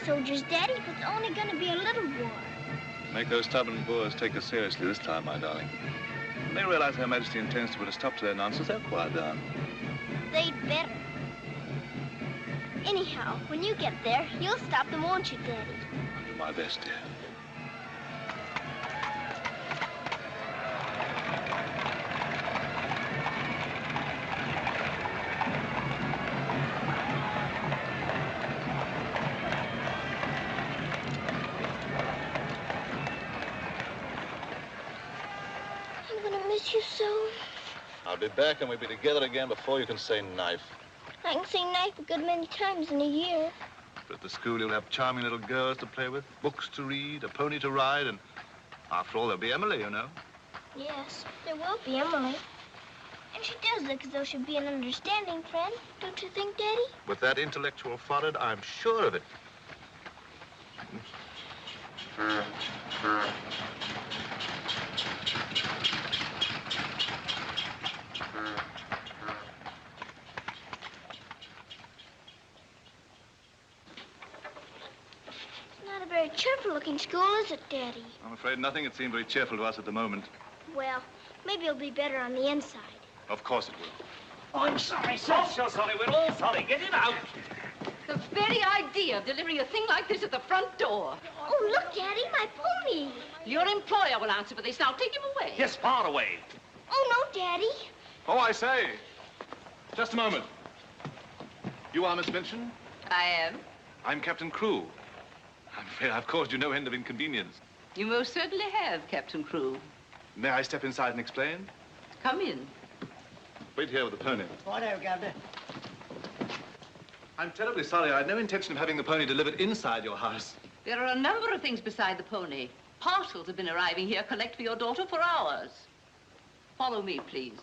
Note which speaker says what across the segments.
Speaker 1: soldiers, Daddy, if it's only going to be a little war.
Speaker 2: Make those stubborn Boers take us seriously this time, my darling. When they realize Her Majesty intends to put a stop to their nonsense, they'll quiet down.
Speaker 1: They'd better. Anyhow, when you get there, you'll stop them, won't you, Daddy?
Speaker 2: I'll do my best, dear.
Speaker 1: Miss you so.
Speaker 2: I'll be back and we'll be together again before you can say knife.
Speaker 1: I can say knife a good many times in a year.
Speaker 2: But at the school you'll have charming little girls to play with, books to read, a pony to ride, and after all there'll be Emily, you know.
Speaker 1: Yes, there will be Emily. And she does look as though she'd be an understanding friend, don't you think, Daddy?
Speaker 2: With that intellectual forehead, I'm sure of it.
Speaker 1: Not a very cheerful-looking school, is it, Daddy?
Speaker 2: I'm afraid nothing had seemed very cheerful to us at the moment.
Speaker 1: Well, maybe it'll be better on the inside.
Speaker 2: Of course it will.
Speaker 3: Oh, I'm sorry, sir. Sure sorry. We're all sorry. Get it out.
Speaker 4: The very idea of delivering a thing like this at the front door.
Speaker 1: Oh, look, Daddy, my pony.
Speaker 4: Your employer will answer for this. Now, take him away.
Speaker 3: Yes, far away.
Speaker 1: Oh, no, Daddy.
Speaker 2: Oh, I say. Just a moment. You are Miss Minchin?
Speaker 4: I am.
Speaker 2: I'm Captain Crewe. I'm afraid I've caused you no end of inconvenience.
Speaker 4: You most certainly have, Captain Crewe.
Speaker 2: May I step inside and explain?
Speaker 4: Come in.
Speaker 2: Wait here with the pony.
Speaker 5: Righto, Governor.
Speaker 2: I'm terribly sorry. I had no intention of having the pony delivered inside your house.
Speaker 4: There are a number of things beside the pony. Parcels have been arriving here, collect for your daughter for hours. Follow me, please.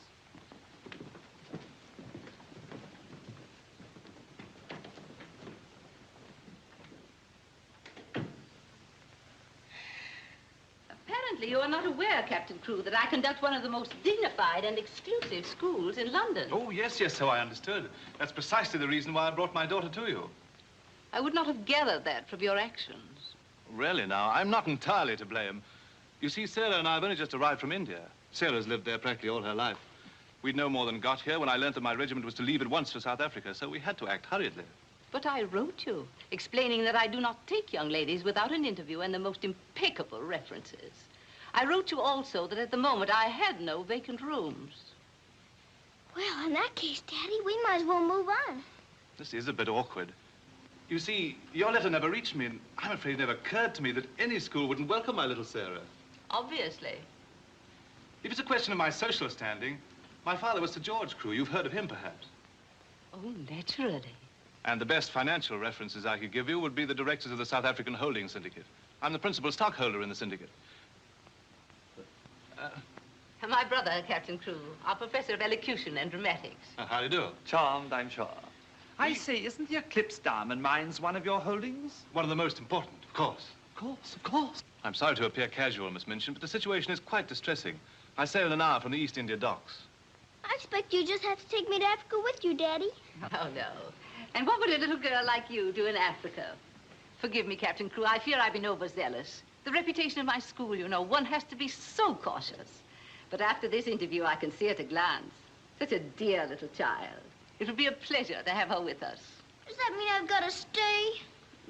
Speaker 4: Apparently, you are not aware, Captain Crewe, that I conduct one of the most dignified and exclusive schools in London.
Speaker 2: Oh, yes, yes, so I understood. That's precisely the reason why I brought my daughter to you.
Speaker 4: I would not have gathered that from your actions.
Speaker 2: Really, now, I'm not entirely to blame. You see, Sarah and I have only just arrived from India. Sarah's lived there practically all her life. We'd no more than got here when I learned that my regiment was to leave at once for South Africa, so we had to act hurriedly.
Speaker 4: But I wrote you, explaining that I do not take young ladies without an interview and the most impeccable references. I wrote you also that at the moment I had no vacant rooms.
Speaker 1: Well, in that case, Daddy, we might as well move on.
Speaker 2: This is a bit awkward. You see, your letter never reached me, and I'm afraid it never occurred to me that any school wouldn't welcome my little Sarah.
Speaker 4: Obviously.
Speaker 2: If it's a question of my social standing, my father was Sir George Crewe. You've heard of him, perhaps.
Speaker 4: Oh, naturally.
Speaker 2: And the best financial references I could give you would be the directors of the South African Holding Syndicate. I'm the principal stockholder in the syndicate.
Speaker 4: My brother, Captain Crewe, our professor of elocution and dramatics.
Speaker 2: How do you do?
Speaker 3: Charmed, I'm sure. I say, isn't the Eclipse Diamond Mines one of your holdings?
Speaker 2: One of the most important, of course.
Speaker 3: Of course, of course.
Speaker 2: I'm sorry to appear casual, Miss Minchin, but the situation is quite distressing. I sail in an hour from the East India docks.
Speaker 1: I expect you just have to take me to Africa with you, Daddy.
Speaker 4: Oh, no. And what would a little girl like you do in Africa? Forgive me, Captain Crewe. I fear I've been overzealous. The reputation of my school, you know, one has to be so cautious. But after this interview, I can see at a glance. Such a dear little child. It would be a pleasure to have her with us.
Speaker 1: Does that mean I've got to stay?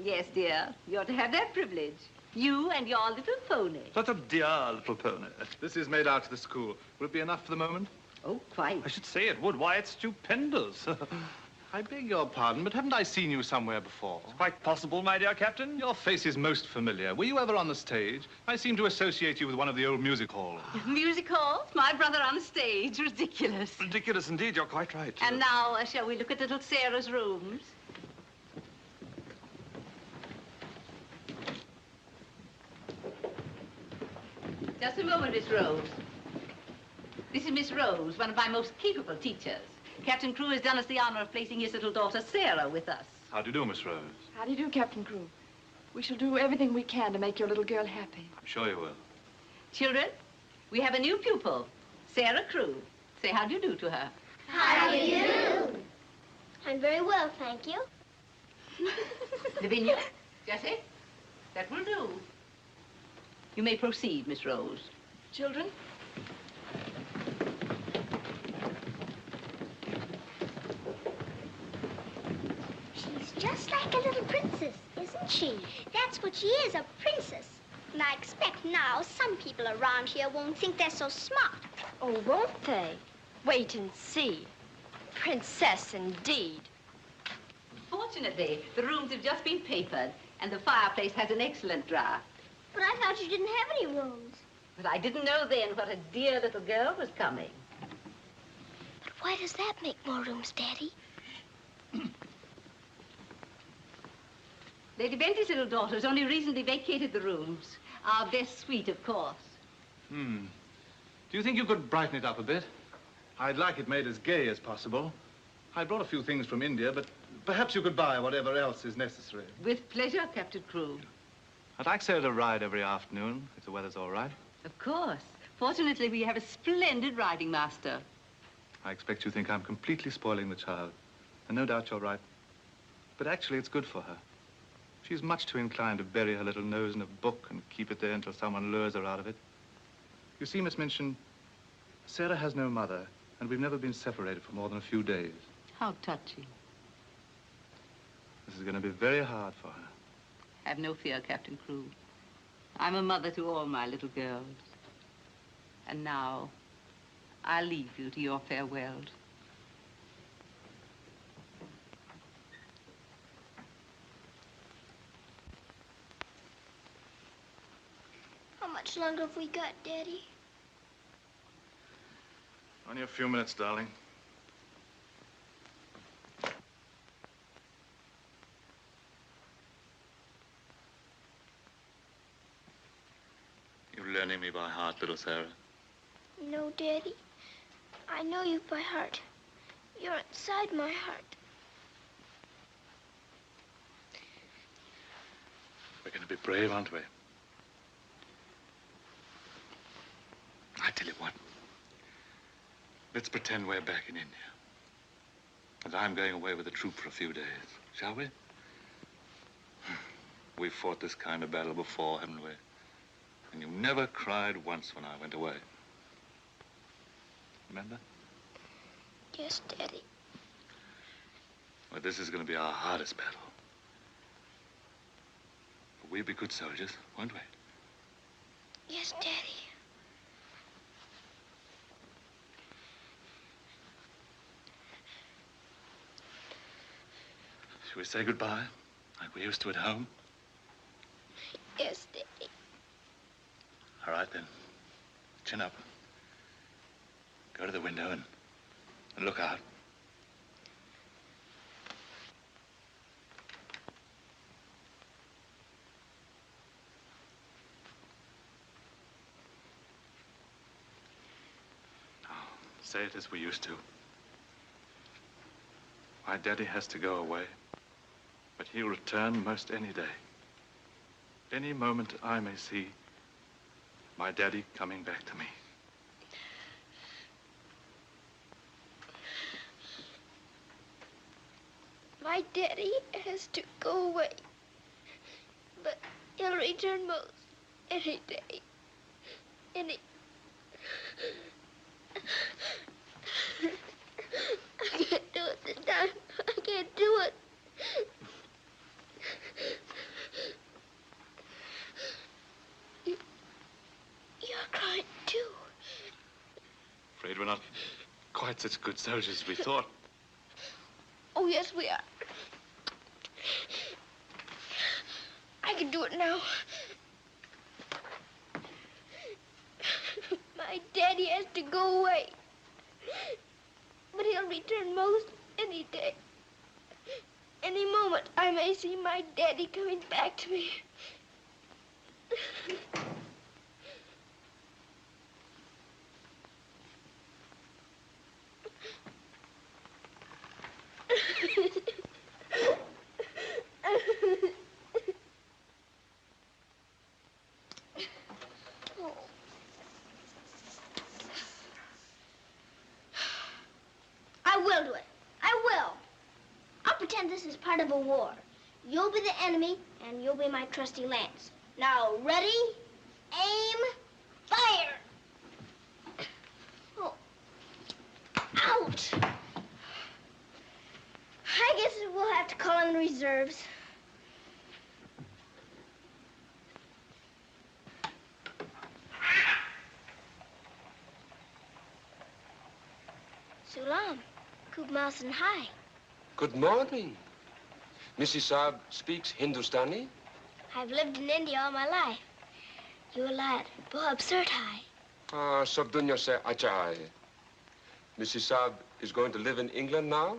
Speaker 4: Yes, dear. You're to have that privilege. You and your little pony.
Speaker 3: Such a dear little pony.
Speaker 2: This is made out to the school. Will it be enough for the moment?
Speaker 4: Oh, quite.
Speaker 3: I should say it would. Why, it's stupendous.
Speaker 2: I beg your pardon, but haven't I seen you somewhere before?
Speaker 3: It's quite possible, my dear Captain.
Speaker 2: Your face is most familiar. Were you ever on the stage? I seem to associate you with one of the old music halls.
Speaker 4: Music halls? My brother on stage? Ridiculous.
Speaker 3: Ridiculous indeed. You're quite right.
Speaker 4: And now, shall we look at little Sarah's rooms? Just a moment, Miss Rose. This is Miss Rose, one of my most capable teachers. Captain Crewe has done us the honor of placing his little daughter, Sarah, with us.
Speaker 2: How do you do, Miss Rose?
Speaker 6: How do you do, Captain Crewe? We shall do everything we can to make your little girl happy.
Speaker 2: I'm sure you will.
Speaker 4: Children, we have a new pupil, Sarah Crewe. Say how do you do to her.
Speaker 1: How do you do? I'm very well, thank you.
Speaker 4: Lavinia, Jessie, that will do. You may proceed, Miss Rose.
Speaker 6: Children?
Speaker 1: She's just like a little princess, isn't she? That's what she is, a princess. And I expect now some people around here won't think they're so smart.
Speaker 5: Oh, won't they? Wait and see. Princess, indeed.
Speaker 4: Fortunately, the rooms have just been papered, and the fireplace has an excellent draft.
Speaker 1: But I thought you didn't have any rooms.
Speaker 4: But I didn't know then what a dear little girl was coming.
Speaker 1: But why does that make more rooms, Daddy?
Speaker 4: Lady Bentley's little daughter has only recently vacated the rooms. Our best suite, of course.
Speaker 2: Do you think you could brighten it up a bit? I'd like it made as gay as possible. I brought a few things from India, but perhaps you could buy whatever else is necessary.
Speaker 4: With pleasure, Captain Crewe.
Speaker 2: I'd like Sarah to ride every afternoon, if the weather's all right.
Speaker 4: Of course. Fortunately, we have a splendid riding master.
Speaker 2: I expect you think I'm completely spoiling the child. And no doubt you're right. But actually, it's good for her. She's much too inclined to bury her little nose in a book and keep it there until someone lures her out of it. You see, Miss Minchin, Sarah has no mother, and we've never been separated for more than a few days.
Speaker 4: How touching.
Speaker 2: This is going to be very hard for her.
Speaker 4: Have no fear, Captain Crewe. I'm a mother to all my little girls. And now, I'll leave you to your farewells.
Speaker 1: How much longer have we got, Daddy?
Speaker 2: Only a few minutes, darling. You're learning me by heart, little Sarah.
Speaker 1: No, Daddy. I know you by heart. You're inside my heart.
Speaker 2: We're going to be brave, aren't we? I tell you what. Let's pretend we're back in India. And I'm going away with the troop for a few days, shall we? We've fought this kind of battle before, haven't we? And you never cried once when I went away. Remember?
Speaker 1: Yes, Daddy.
Speaker 2: Well, this is going to be our hardest battle. But we'll be good soldiers, won't we?
Speaker 1: Yes, Daddy.
Speaker 2: Shall we say goodbye, like we used to at home?
Speaker 1: Yes, Daddy.
Speaker 2: All right, then. Chin up. Go to the window and look out. Now, say it as we used to. My daddy has to go away, but he'll return most any day. Any moment I may see my daddy coming back to me.
Speaker 1: My daddy has to go away, but he'll return most any day. I can't do it this time. I can't do it. You're crying too.
Speaker 2: Afraid we're not quite such good soldiers as we thought.
Speaker 1: Oh, yes, we are. I can do it now. My daddy has to go away. But he'll return most any day. Any moment, I may see my daddy coming back to me. I will do it. I will. I'll pretend this is part of a war. You'll be the enemy, and you'll be my trusty lance. Now, ready, aim, fire! Oh. Ouch! I guess we'll have to call in reserves. Sulam, Kub Malsan, hi.
Speaker 7: Good morning. Mrs. Saab speaks Hindustani?
Speaker 1: I've lived in India all my life. You a lad, Bob Surtai.
Speaker 7: Ah, sab dunya se acha hai. Mrs. Saab is going to live in England now?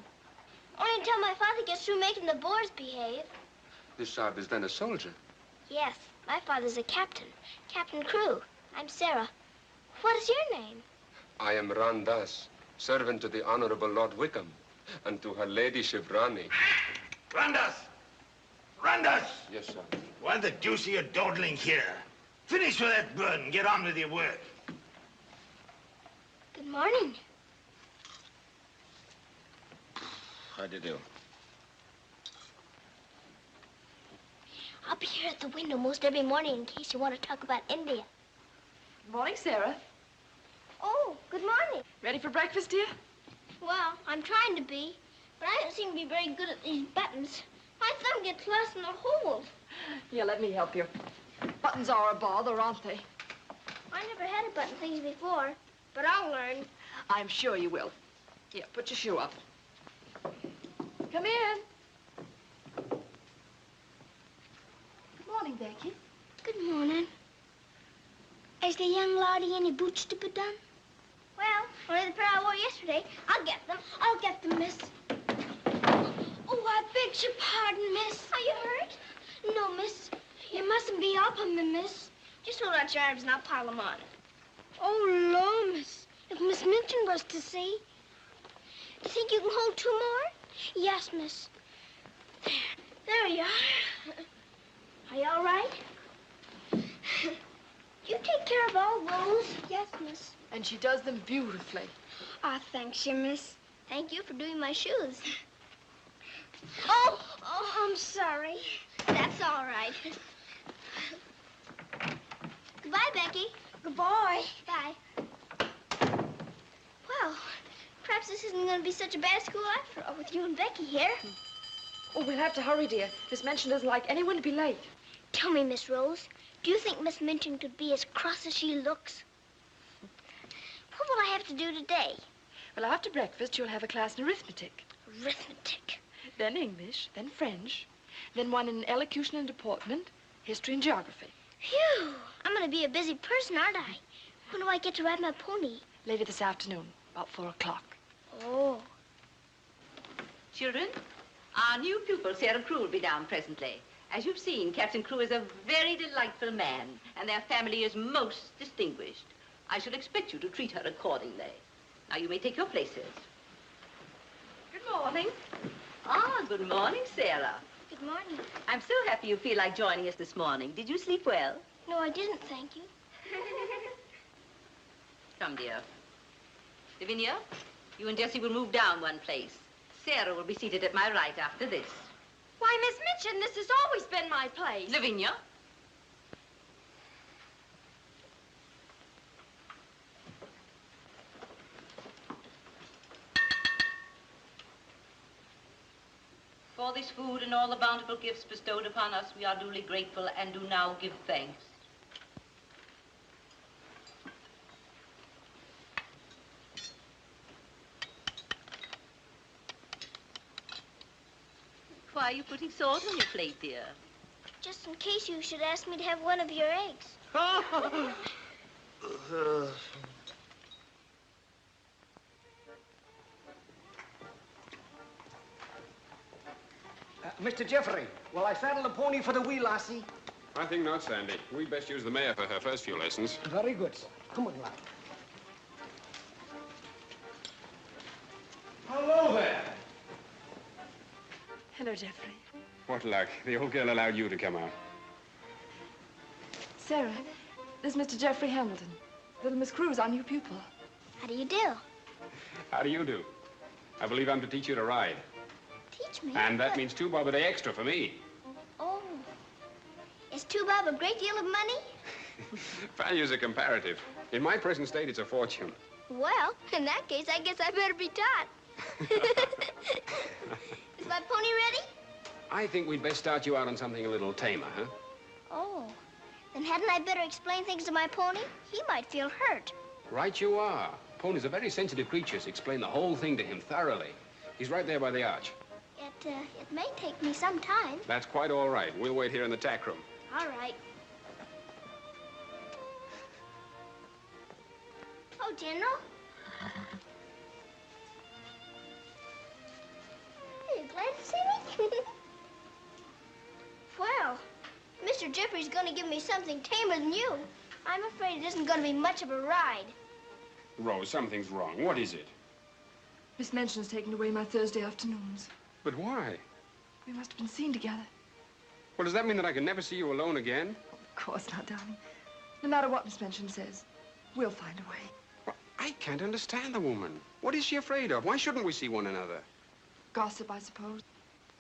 Speaker 1: Only until my father gets through making the Boers behave.
Speaker 7: Mrs. Saab is then a soldier.
Speaker 1: Yes, my father's a captain. Captain Crew. I'm Sarah. What is your name?
Speaker 7: I am Ran Das, servant to the Honorable Lord Wickham, and to her ladyship Rani.
Speaker 8: Randas! Randas!
Speaker 7: Yes, sir.
Speaker 8: Why the deuce are you dawdling here? Finish with that bird and get on with your work.
Speaker 1: Good morning.
Speaker 7: How do you do?
Speaker 1: I'll be here at the window most every morning in case you want to talk about India.
Speaker 6: Good morning, Sarah.
Speaker 1: Oh, good morning.
Speaker 6: Ready for breakfast, dear?
Speaker 1: Well, I'm trying to be, but I don't seem to be very good at these buttons. My thumb gets lost in the holes.
Speaker 6: Here, let me help you. Buttons are a bother, aren't they?
Speaker 1: I never had to button things before, but I'll learn.
Speaker 6: I'm sure you will. Here, put your shoe up. Come in. Good morning, Becky.
Speaker 1: Good morning. Is the young laddie any boots to put on? Well, only the pair I wore yesterday. I'll get them. I'll get them, miss. Oh, I beg your pardon, miss. Are you hurt? No, miss. You mustn't be up on me, miss. Just hold out your arms and I'll pile them on. Oh, Lord, miss. If Miss Minton was to see. Do you think you can hold two more? Yes, miss. There you are. Are you all right? You take care of all those? Yes, miss.
Speaker 6: And she does them beautifully.
Speaker 1: Ah, thanks, you, miss. Thank you for doing my shoes. Oh, I'm sorry. That's all right. Goodbye, Becky. Goodbye. Bye. Well, perhaps this isn't going to be such a bad school after all with you and Becky here.
Speaker 6: Oh, we'll have to hurry, dear. Miss Minchin doesn't like anyone to be late.
Speaker 1: Tell me, Miss Rose, do you think Miss Minchin could be as cross as she looks? What will I have to do today?
Speaker 6: Well, after breakfast, you'll have a class in arithmetic.
Speaker 1: Arithmetic.
Speaker 6: Then English, then French, then one in elocution and deportment, history and geography.
Speaker 1: Phew! I'm going to be a busy person, aren't I? When do I get to ride my pony?
Speaker 6: Later this afternoon, about 4 o'clock.
Speaker 1: Oh.
Speaker 4: Children, our new pupil, Sarah Crew, will be down presently. As you've seen, Captain Crew is a very delightful man, and their family is most distinguished. I shall expect you to treat her accordingly. Now, you may take your places.
Speaker 6: Good morning.
Speaker 4: Ah, good morning, Sarah.
Speaker 1: Good morning.
Speaker 4: I'm so happy you feel like joining us this morning. Did you sleep well?
Speaker 1: No, I didn't, thank you.
Speaker 4: Come, dear. Lavinia, you and Jessie will move down one place. Sarah will be seated at my right after this.
Speaker 5: Why, Miss Minchin, this has always been my place.
Speaker 4: Lavinia. For this food and all the bountiful gifts bestowed upon us, we are duly grateful and do now give thanks. Why are you putting salt on your plate, dear?
Speaker 1: Just in case you should ask me to have one of your eggs.
Speaker 9: Mr. Jeffrey, will I saddle the pony for the wee lassie?
Speaker 10: I think not, Sandy. We'd best use the mare for her first few lessons.
Speaker 9: Very good, sir. Come on, lad.
Speaker 8: Hello there.
Speaker 6: Hello, Jeffrey.
Speaker 10: What luck. The old girl allowed you to come out.
Speaker 6: Sarah, this is Mr. Jeffrey Hamilton. Little Miss Crew is our new pupil.
Speaker 1: How do you do?
Speaker 10: How do you do? I believe I'm to teach you to ride.
Speaker 1: Teach me.
Speaker 10: And that means 2 bob a day extra for me.
Speaker 1: Has Two Bob a great deal of money?
Speaker 10: Values are comparative. In my present state, it's a fortune.
Speaker 1: Well, in that case, I guess I better be taught. Is my pony ready?
Speaker 10: I think we'd best start you out on something a little tamer, huh?
Speaker 1: Oh, then hadn't I better explain things to my pony? He might feel hurt.
Speaker 10: Right you are. Ponies are very sensitive creatures. Explain the whole thing to him thoroughly. He's right there by the arch.
Speaker 1: It may take me some time.
Speaker 10: That's quite all right. We'll wait here in the tack room.
Speaker 1: All right. Oh, General. Are you glad to see me? Well, Mr. Jeffrey's going to give me something tamer than you. I'm afraid it isn't going to be much of a ride.
Speaker 10: Rose, something's wrong. What is it?
Speaker 6: Miss Minchin's taken away my Thursday afternoons.
Speaker 10: But why?
Speaker 6: We must have been seen together.
Speaker 10: Well, does that mean that I can never see you alone again?
Speaker 6: Of course not, darling. No matter what Miss Minchin says, we'll find a way.
Speaker 10: Well, I can't understand the woman. What is she afraid of? Why shouldn't we see one another?
Speaker 6: Gossip, I suppose.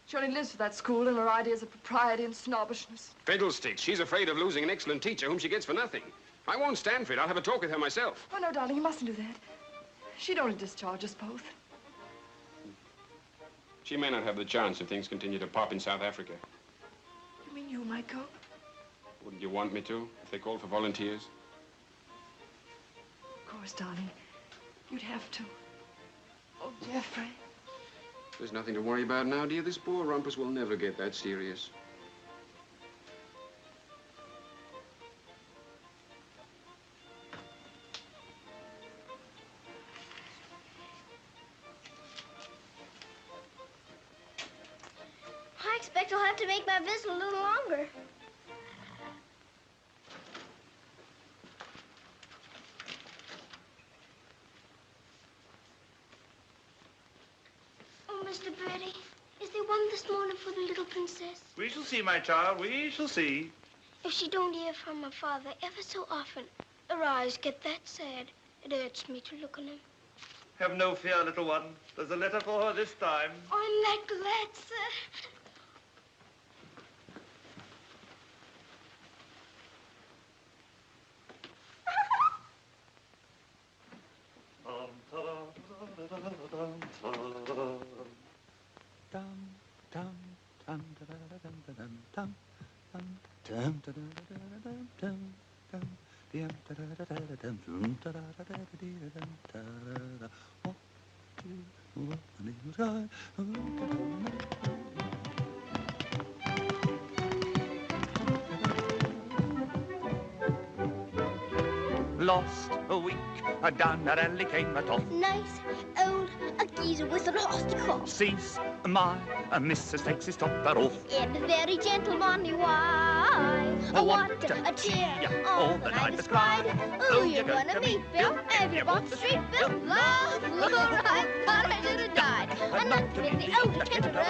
Speaker 6: She only lives for that school and her ideas of propriety and snobbishness.
Speaker 10: Fiddlesticks. She's afraid of losing an excellent teacher whom she gets for nothing. I won't stand for it. I'll have a talk with her myself.
Speaker 6: Oh, no, darling, you mustn't do that. She'd only discharge us both.
Speaker 10: She may not have the chance if things continue to pop in South Africa.
Speaker 6: You mean you might go?
Speaker 10: Wouldn't you want me to, if they called for volunteers?
Speaker 6: Of course, darling. You'd have to. Oh, Jeffrey.
Speaker 10: There's nothing to worry about now, dear. This poor rumpus will never get that serious.
Speaker 1: I expect I'll have to make my visit a little longer. Oh, Mr. Birdie, is there one this morning for the little princess?
Speaker 8: We shall see, my child. We shall see.
Speaker 1: If she don't hear from her father ever so often, her eyes get that sad. It hurts me to look on them.
Speaker 8: Have no fear, little one. There's a letter for her this time.
Speaker 1: I'm that glad, sir.
Speaker 3: Lost a week, down that alley came a toff.
Speaker 1: Nice old geezer with an nasty cough.
Speaker 3: Sees my missus takes his topper off.
Speaker 1: In a very gentlemanly way. What a tear all the night was cried. Who you gonna meet, Bill? Have you walked the street, Bill? Love, Lord, I thought I should have died. I'm not to make the old gentle road.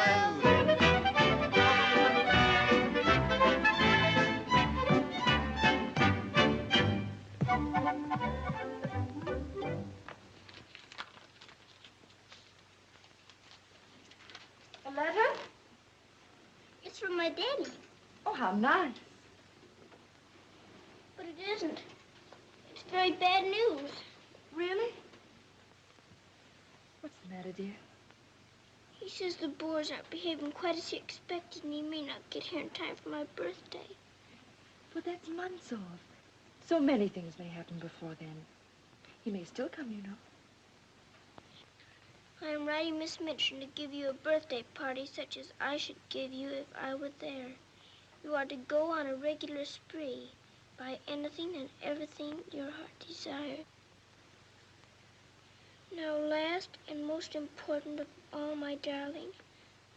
Speaker 6: A letter?
Speaker 1: It's from my daddy.
Speaker 6: Oh, how nice.
Speaker 1: But it isn't. It's very bad news.
Speaker 6: Really? What's the matter, dear?
Speaker 1: He says the Boers aren't behaving quite as he expected, and he may not get here in time for my birthday.
Speaker 6: But that's months off. So many things may happen before then. He may still come, you know.
Speaker 1: I am writing Miss Minchin to give you a birthday party such as I should give you if I were there. You are to go on a regular spree, buy anything and everything your heart desires. Now, last and most important of all, my darling,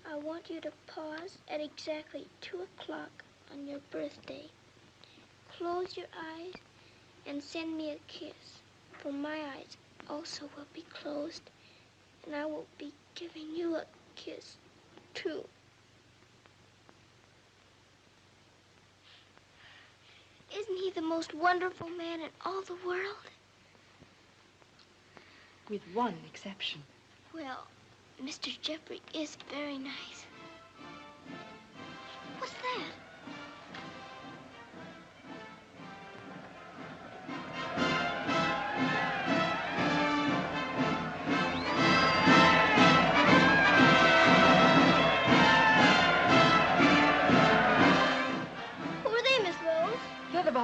Speaker 1: I want you to pause at exactly 2 o'clock on your birthday. Close your eyes and send me a kiss, for my eyes also will be closed, and I will be giving you a kiss, too. Isn't he the most wonderful man in all the world?
Speaker 6: With one exception.
Speaker 1: Well, Mr. Jeffrey is very nice. What's that?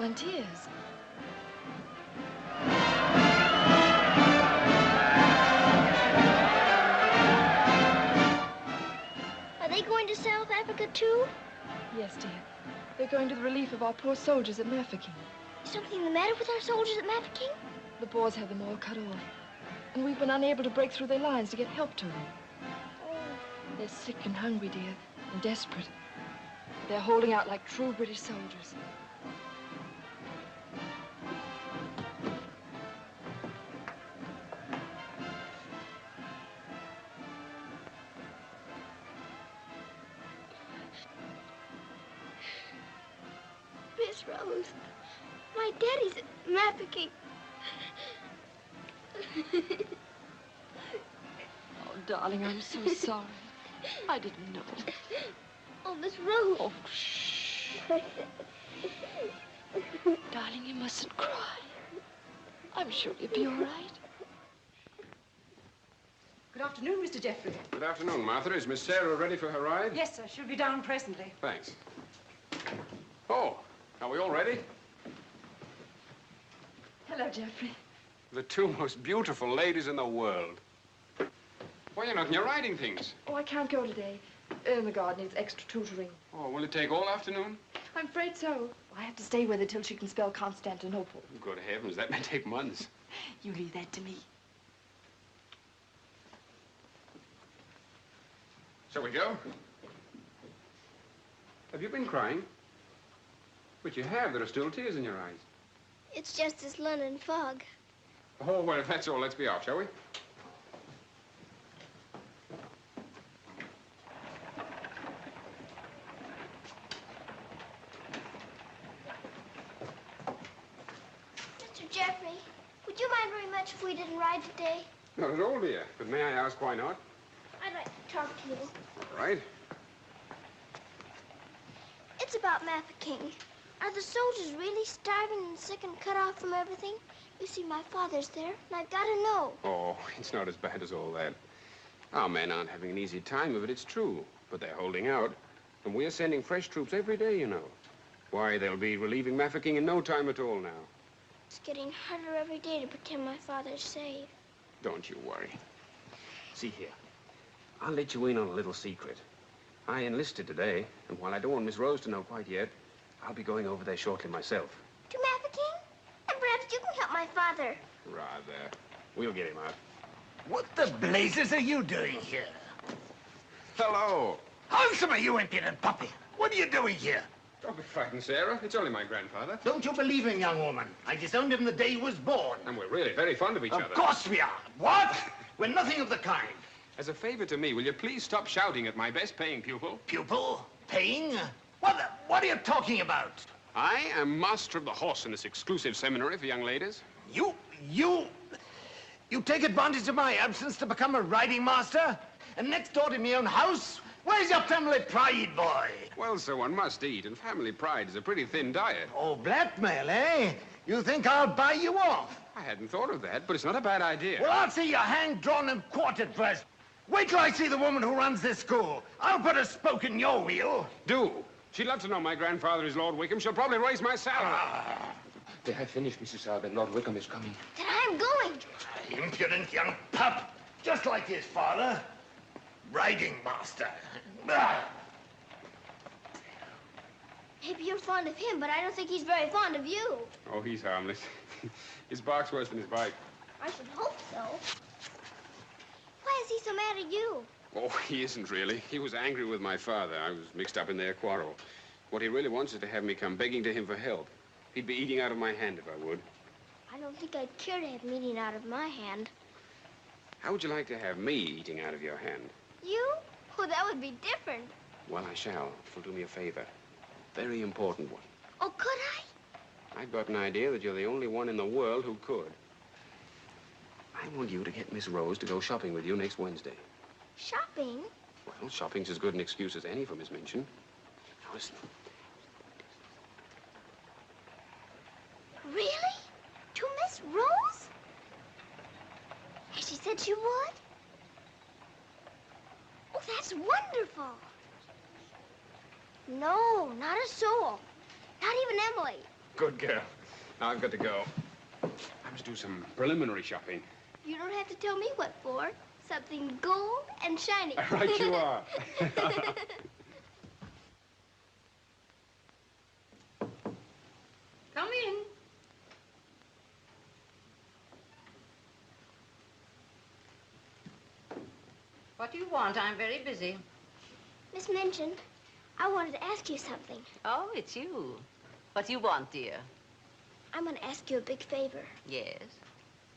Speaker 6: volunteers.
Speaker 1: Are they going to South Africa, too?
Speaker 6: Yes, dear. They're going to the relief of our poor soldiers at Mafeking.
Speaker 1: Is something the matter with our soldiers at Mafeking?
Speaker 6: The Boers have them all cut off. And we've been unable to break through their lines to get help to them. They're sick and hungry, dear, and desperate. They're holding out like true British soldiers.
Speaker 1: Miss Rose, my daddy's at Mafeking.
Speaker 6: Oh, darling, I'm so sorry. I didn't know.
Speaker 1: Oh, Miss Rose.
Speaker 6: Oh, shh. Darling, you mustn't cry. I'm sure you'll be all right.
Speaker 11: Good afternoon, Mr. Jeffrey.
Speaker 10: Good afternoon, Martha. Is Miss Sarah ready for her ride?
Speaker 11: Yes, sir. She'll be down presently.
Speaker 10: Thanks. Oh, are we all ready?
Speaker 6: Hello, Jeffrey.
Speaker 10: The two most beautiful ladies in the world. Why, you're not in your riding things.
Speaker 6: Oh, I can't go today. Irmagard needs extra tutoring.
Speaker 10: Oh, will it take all afternoon?
Speaker 6: I'm afraid so. I have to stay with her till she can spell Constantinople.
Speaker 10: Good heavens, that may take months.
Speaker 6: You leave that to me.
Speaker 10: Shall we go? Have you been crying? But you have. There are still tears in your eyes.
Speaker 1: It's just this London fog.
Speaker 10: Oh, well, if that's all, let's be off, shall we?
Speaker 1: Mr. Jeffrey, would you mind very much if we didn't ride today?
Speaker 10: Not at all, dear. But may I ask why not?
Speaker 1: I'd like to talk to you.
Speaker 10: All right.
Speaker 1: It's about Mafeking. Are the soldiers really starving and sick and cut off from everything? You see, my father's there, and I've got to know.
Speaker 10: Oh, it's not as bad as all that. Our men aren't having an easy time of it, it's true. But they're holding out. And we're sending fresh troops every day, you know. Why, they'll be relieving Mafeking in no time at all now.
Speaker 1: It's getting harder every day to pretend my father's safe.
Speaker 10: Don't you worry. See here, I'll let you in on a little secret. I enlisted today, and while I don't want Miss Rose to know quite yet, I'll be going over there shortly myself.
Speaker 1: To Mafeking? And perhaps you can help my father.
Speaker 10: Rather. We'll get him out.
Speaker 8: What the blazes are you doing here?
Speaker 10: Hello.
Speaker 8: Answer me, you impudent puppy. What are you doing here?
Speaker 10: Don't be frightened, Sarah. It's only my grandfather.
Speaker 8: Don't you believe him, young woman? I disowned him the day he was born.
Speaker 10: And we're really very fond of each other.
Speaker 8: Of course we are. What? We're nothing of the kind.
Speaker 10: As a favor to me, will you please stop shouting at my best-paying pupil?
Speaker 8: Pupil? Paying? What are you talking about?
Speaker 10: I am master of the horse in this exclusive seminary for young ladies.
Speaker 8: You take advantage of my absence to become a riding master? And next door to my own house? Where's your family pride, boy?
Speaker 10: Well, sir, one must eat, and family pride is a pretty thin diet.
Speaker 8: Oh, blackmail, eh? You think I'll buy you off?
Speaker 10: I hadn't thought of that, but it's not a bad idea.
Speaker 8: Well, I'll see you hanged, drawn, and quartered first. Wait till I see the woman who runs this school. I'll put a spoke in your wheel.
Speaker 10: Do. She'd love to know my grandfather is Lord Wickham. She'll probably raise my salary.
Speaker 7: They have finished, Mrs. Albert. Lord Wickham is coming.
Speaker 1: Then I'm going.
Speaker 8: Impudent young pup. Just like his father. Riding master.
Speaker 1: Maybe you're fond of him, but I don't think he's very fond of you.
Speaker 10: Oh, he's harmless. His bark's worse than his bite.
Speaker 1: I should hope so. Why is he so mad at you?
Speaker 10: Oh, he isn't really. He was angry with my father. I was mixed up in their quarrel. What he really wants is to have me come begging to him for help. He'd be eating out of my hand if I would.
Speaker 1: I don't think I'd care to have him eating out of my hand.
Speaker 10: How would you like to have me eating out of your hand?
Speaker 1: You? Oh, that would be different.
Speaker 10: Well, I shall. If you'll do me a favor. Very important one.
Speaker 1: Oh, could I?
Speaker 10: I've got an idea that you're the only one in the world who could. I want you to get Miss Rose to go shopping with you next Wednesday.
Speaker 1: Shopping?
Speaker 10: Well, shopping's as good an excuse as any for Miss Minchin. Now, listen.
Speaker 1: Really? To Miss Rose? Has she said she would? Oh, that's wonderful. No, not a soul. Not even Emily.
Speaker 10: Good girl. Now I've got to go. I must do some preliminary shopping.
Speaker 1: You don't have to tell me what for. Something gold and shiny.
Speaker 10: Right you are.
Speaker 4: Come in. What do you want? I'm very busy.
Speaker 1: Miss Minchin, I wanted to ask you something.
Speaker 4: Oh, it's you. What do you want, dear?
Speaker 1: I'm going to ask you a big favor.
Speaker 4: Yes?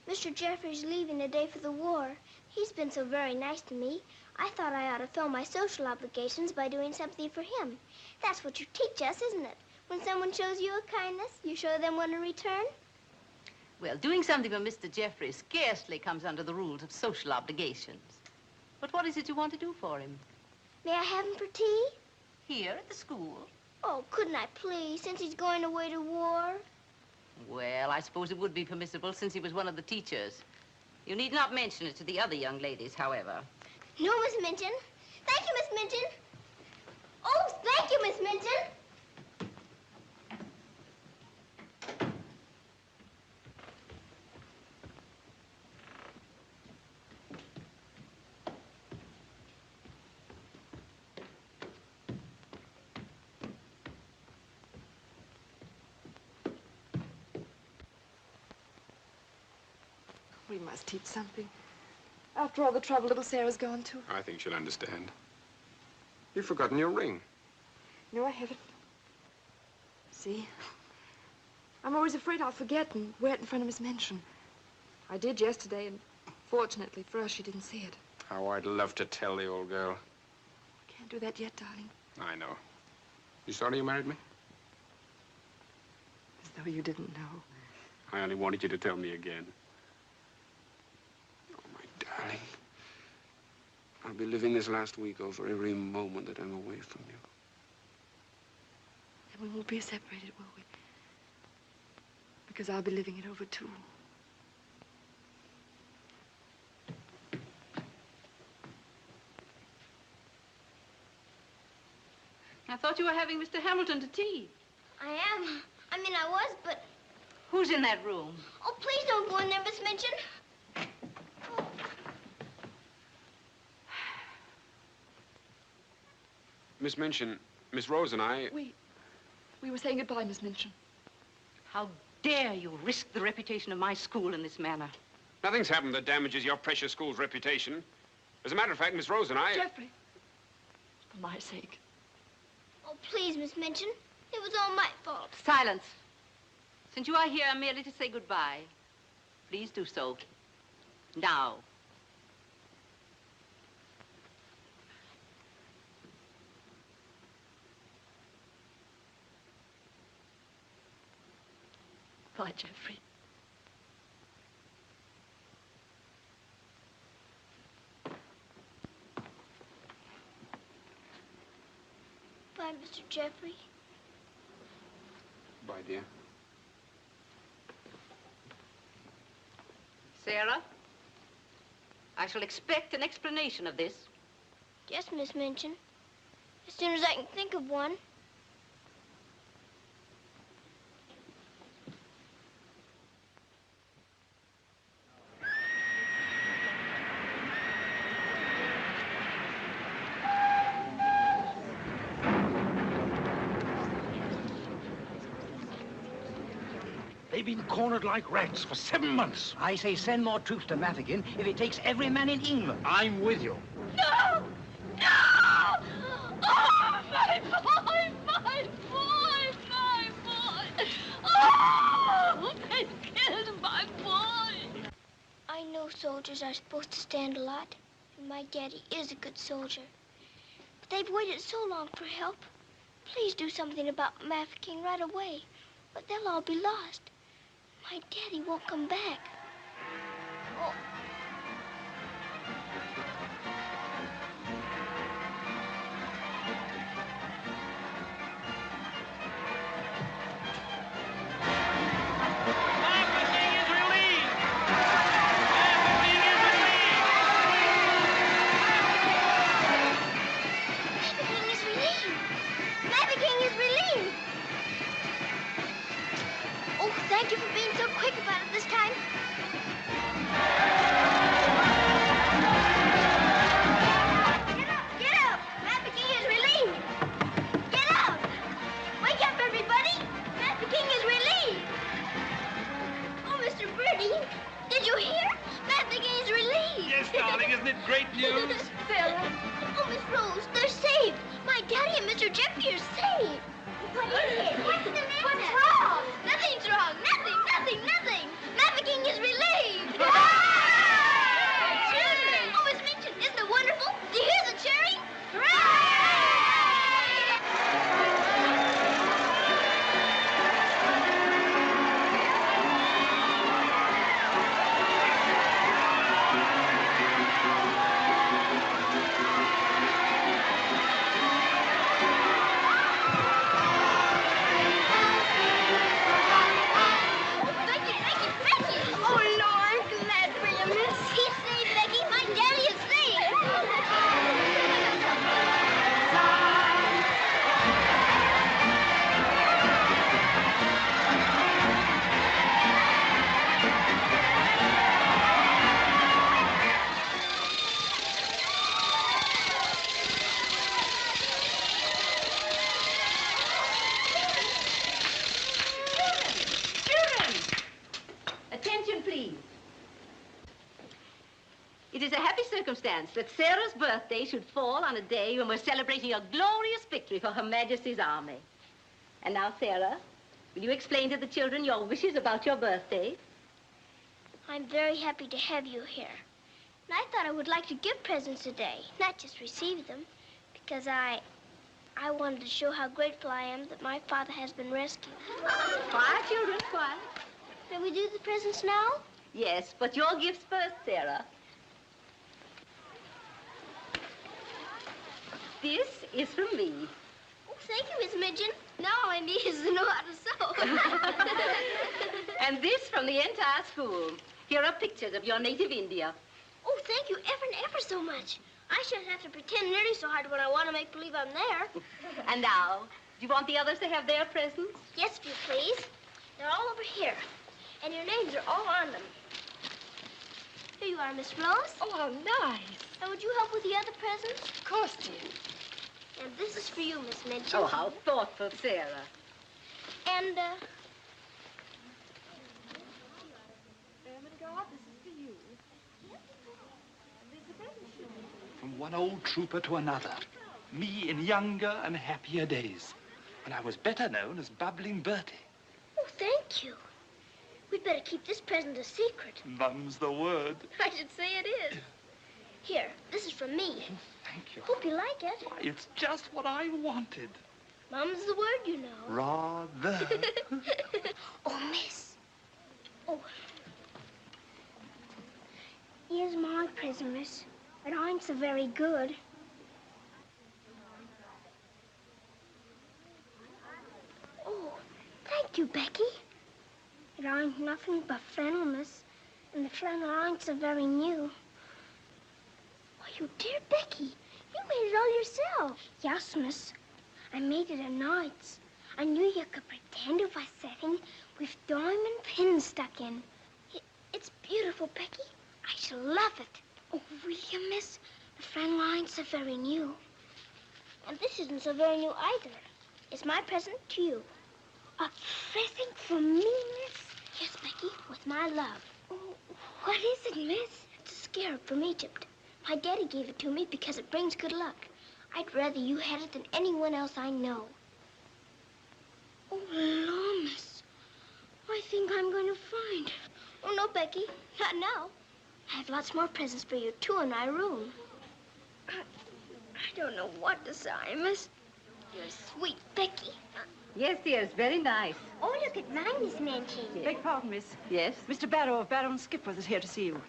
Speaker 1: Mr. Jeffrey's leaving today for the war. He's been so very nice to me. I thought I ought to fill my social obligations by doing something for him. That's what you teach us, isn't it? When someone shows you a kindness, you show them one in return.
Speaker 4: Well, doing something for Mr. Jeffrey scarcely comes under the rules of social obligations. But what is it you want to do for him?
Speaker 1: May I have him for tea?
Speaker 4: Here at the school?
Speaker 1: Oh, couldn't I please, since he's going away to war?
Speaker 4: Well, I suppose it would be permissible since he was one of the teachers. You need not mention it to the other young ladies, however.
Speaker 1: No, Miss Minchin. Thank you, Miss Minchin. Oh, thank you, Miss Minchin.
Speaker 6: We must teach something. After all the trouble little Sarah's gone to.
Speaker 10: I think she'll understand. You've forgotten your ring.
Speaker 6: No, I haven't. See? I'm always afraid I'll forget and wear it in front of Miss Minchin. I did yesterday, and fortunately for us, she didn't see it.
Speaker 10: How I'd love to tell the old girl.
Speaker 6: I can't do that yet, darling.
Speaker 10: I know. You sorry you married me?
Speaker 6: As though you didn't know.
Speaker 10: I only wanted you to tell me again. Oh, my darling. I'll be living this last week over every moment that I'm away from you.
Speaker 6: And we won't be separated, will we? Because I'll be living it over, too.
Speaker 4: I thought you were having Mr. Hamilton to tea.
Speaker 1: I am. I mean, I was, but...
Speaker 4: Who's in that room?
Speaker 1: Oh, please don't go in there, Miss Minchin. Oh.
Speaker 10: Miss Minchin, Miss Rose and I...
Speaker 6: We were saying goodbye, Miss Minchin.
Speaker 4: How dare you risk the reputation of my school in this manner?
Speaker 10: Nothing's happened that damages your precious school's reputation. As a matter of fact, Miss Rose and I...
Speaker 6: Jeffrey, for my sake.
Speaker 1: Oh, please, Miss Minchin. It was all my fault.
Speaker 4: Silence. Since you are here merely to say goodbye, please do so. Now.
Speaker 6: Bye, Jeffrey.
Speaker 1: Bye, Mr. Jeffrey.
Speaker 10: Bye, dear.
Speaker 4: Sarah, I shall expect an explanation of this.
Speaker 1: Yes, Miss Minchin. As soon as I can think of one.
Speaker 8: They've been cornered like rats for 7 months.
Speaker 9: I say send more troops to Mafeking if it takes every man in England.
Speaker 8: I'm with you.
Speaker 1: No! No! Oh, my boy! My boy! My boy! Oh! They killed my boy! I know soldiers are supposed to stand a lot, and my daddy is a good soldier. But they've waited so long for help. Please do something about Mafeking right away, but they'll all be lost. My daddy won't come back. Oh. Mafeking is relieved!
Speaker 3: Isn't it great news?
Speaker 5: Sarah.
Speaker 1: Oh, Miss Rose, they're saved. My daddy and Mr. Jeffrey are saved. What is it? What's the matter? What's wrong? Nothing's wrong. Nothing. Maverick is relieved. Children! Oh, Miss Minchin, isn't it wonderful? Do you hear the cheering? Hooray!
Speaker 4: It is a happy circumstance that Sarah's birthday should fall on a day when we're celebrating a glorious victory for Her Majesty's army. And now, Sarah, will you explain to the children your wishes about your birthday?
Speaker 1: I'm very happy to have you here. And I thought I would like to give presents today, not just receive them, because I wanted to show how grateful I am that my father has been rescued.
Speaker 4: Quiet, children, quiet.
Speaker 1: Can we do the presents now?
Speaker 4: Yes, but your gifts first, Sarah. This is from me.
Speaker 1: Oh, thank you, Miss Midgeon. Now all I need is to know how to sew.
Speaker 4: And this from the entire school. Here are pictures of your native India.
Speaker 1: Oh, thank you ever and ever so much. I shouldn't have to pretend nearly so hard when I want to make believe I'm there.
Speaker 4: And now, do you want the others to have their presents?
Speaker 1: Yes, if you please. They're all over here. And your names are all on them. Here you are, Miss Rose.
Speaker 6: Oh, how nice.
Speaker 1: And would you help with the other presents?
Speaker 6: Of course, dear.
Speaker 1: And this is for you, Miss Minchin.
Speaker 4: Oh, how thoughtful, Sarah.
Speaker 1: And,
Speaker 6: Ermengarde, this is for you.
Speaker 3: From one old trooper to another. Me in younger and happier days, when I was better known as Bubbling Bertie.
Speaker 1: oh, thank you. We'd better keep this present a secret.
Speaker 3: Mum's the word.
Speaker 1: I should say it is. Here, this is from me.
Speaker 3: Thank you.
Speaker 1: Hope you like it.
Speaker 3: Why, it's just what I wanted.
Speaker 1: Mum's the word, you know.
Speaker 3: Rather.
Speaker 1: Oh, miss. Oh. Here's my present, miss. But I'm so very good. Oh, thank you, Becky. It ain't nothing but flannel, miss. And the flannel ain't so very new. Oh, you dear Becky. You made it all yourself. Yes, miss. I made it at nights. I knew you could pretend it was setting with diamond pins stuck in. It's beautiful, Becky. I shall love it. Oh, will you, miss? The flannel ain't so very new. And this isn't so very new either. It's my present to you. A present from me, miss? Yes, Becky, with my love. Oh, what is it, miss? It's a scarab from Egypt. My daddy gave it to me because it brings good luck. I'd rather you had it than anyone else I know. Oh, Lord, miss. I think I'm going to find it. Oh, no, Becky, not now. I have lots more presents for you, too, in my room. I don't know what to say, miss. You're sweet, Becky.
Speaker 4: Yes, dear, it's very nice.
Speaker 1: Oh, look at mine, Miss Minchin.
Speaker 11: Beg pardon, miss.
Speaker 4: Yes?
Speaker 11: Mr. Barrow of Barrow and Skipworth is here to see you.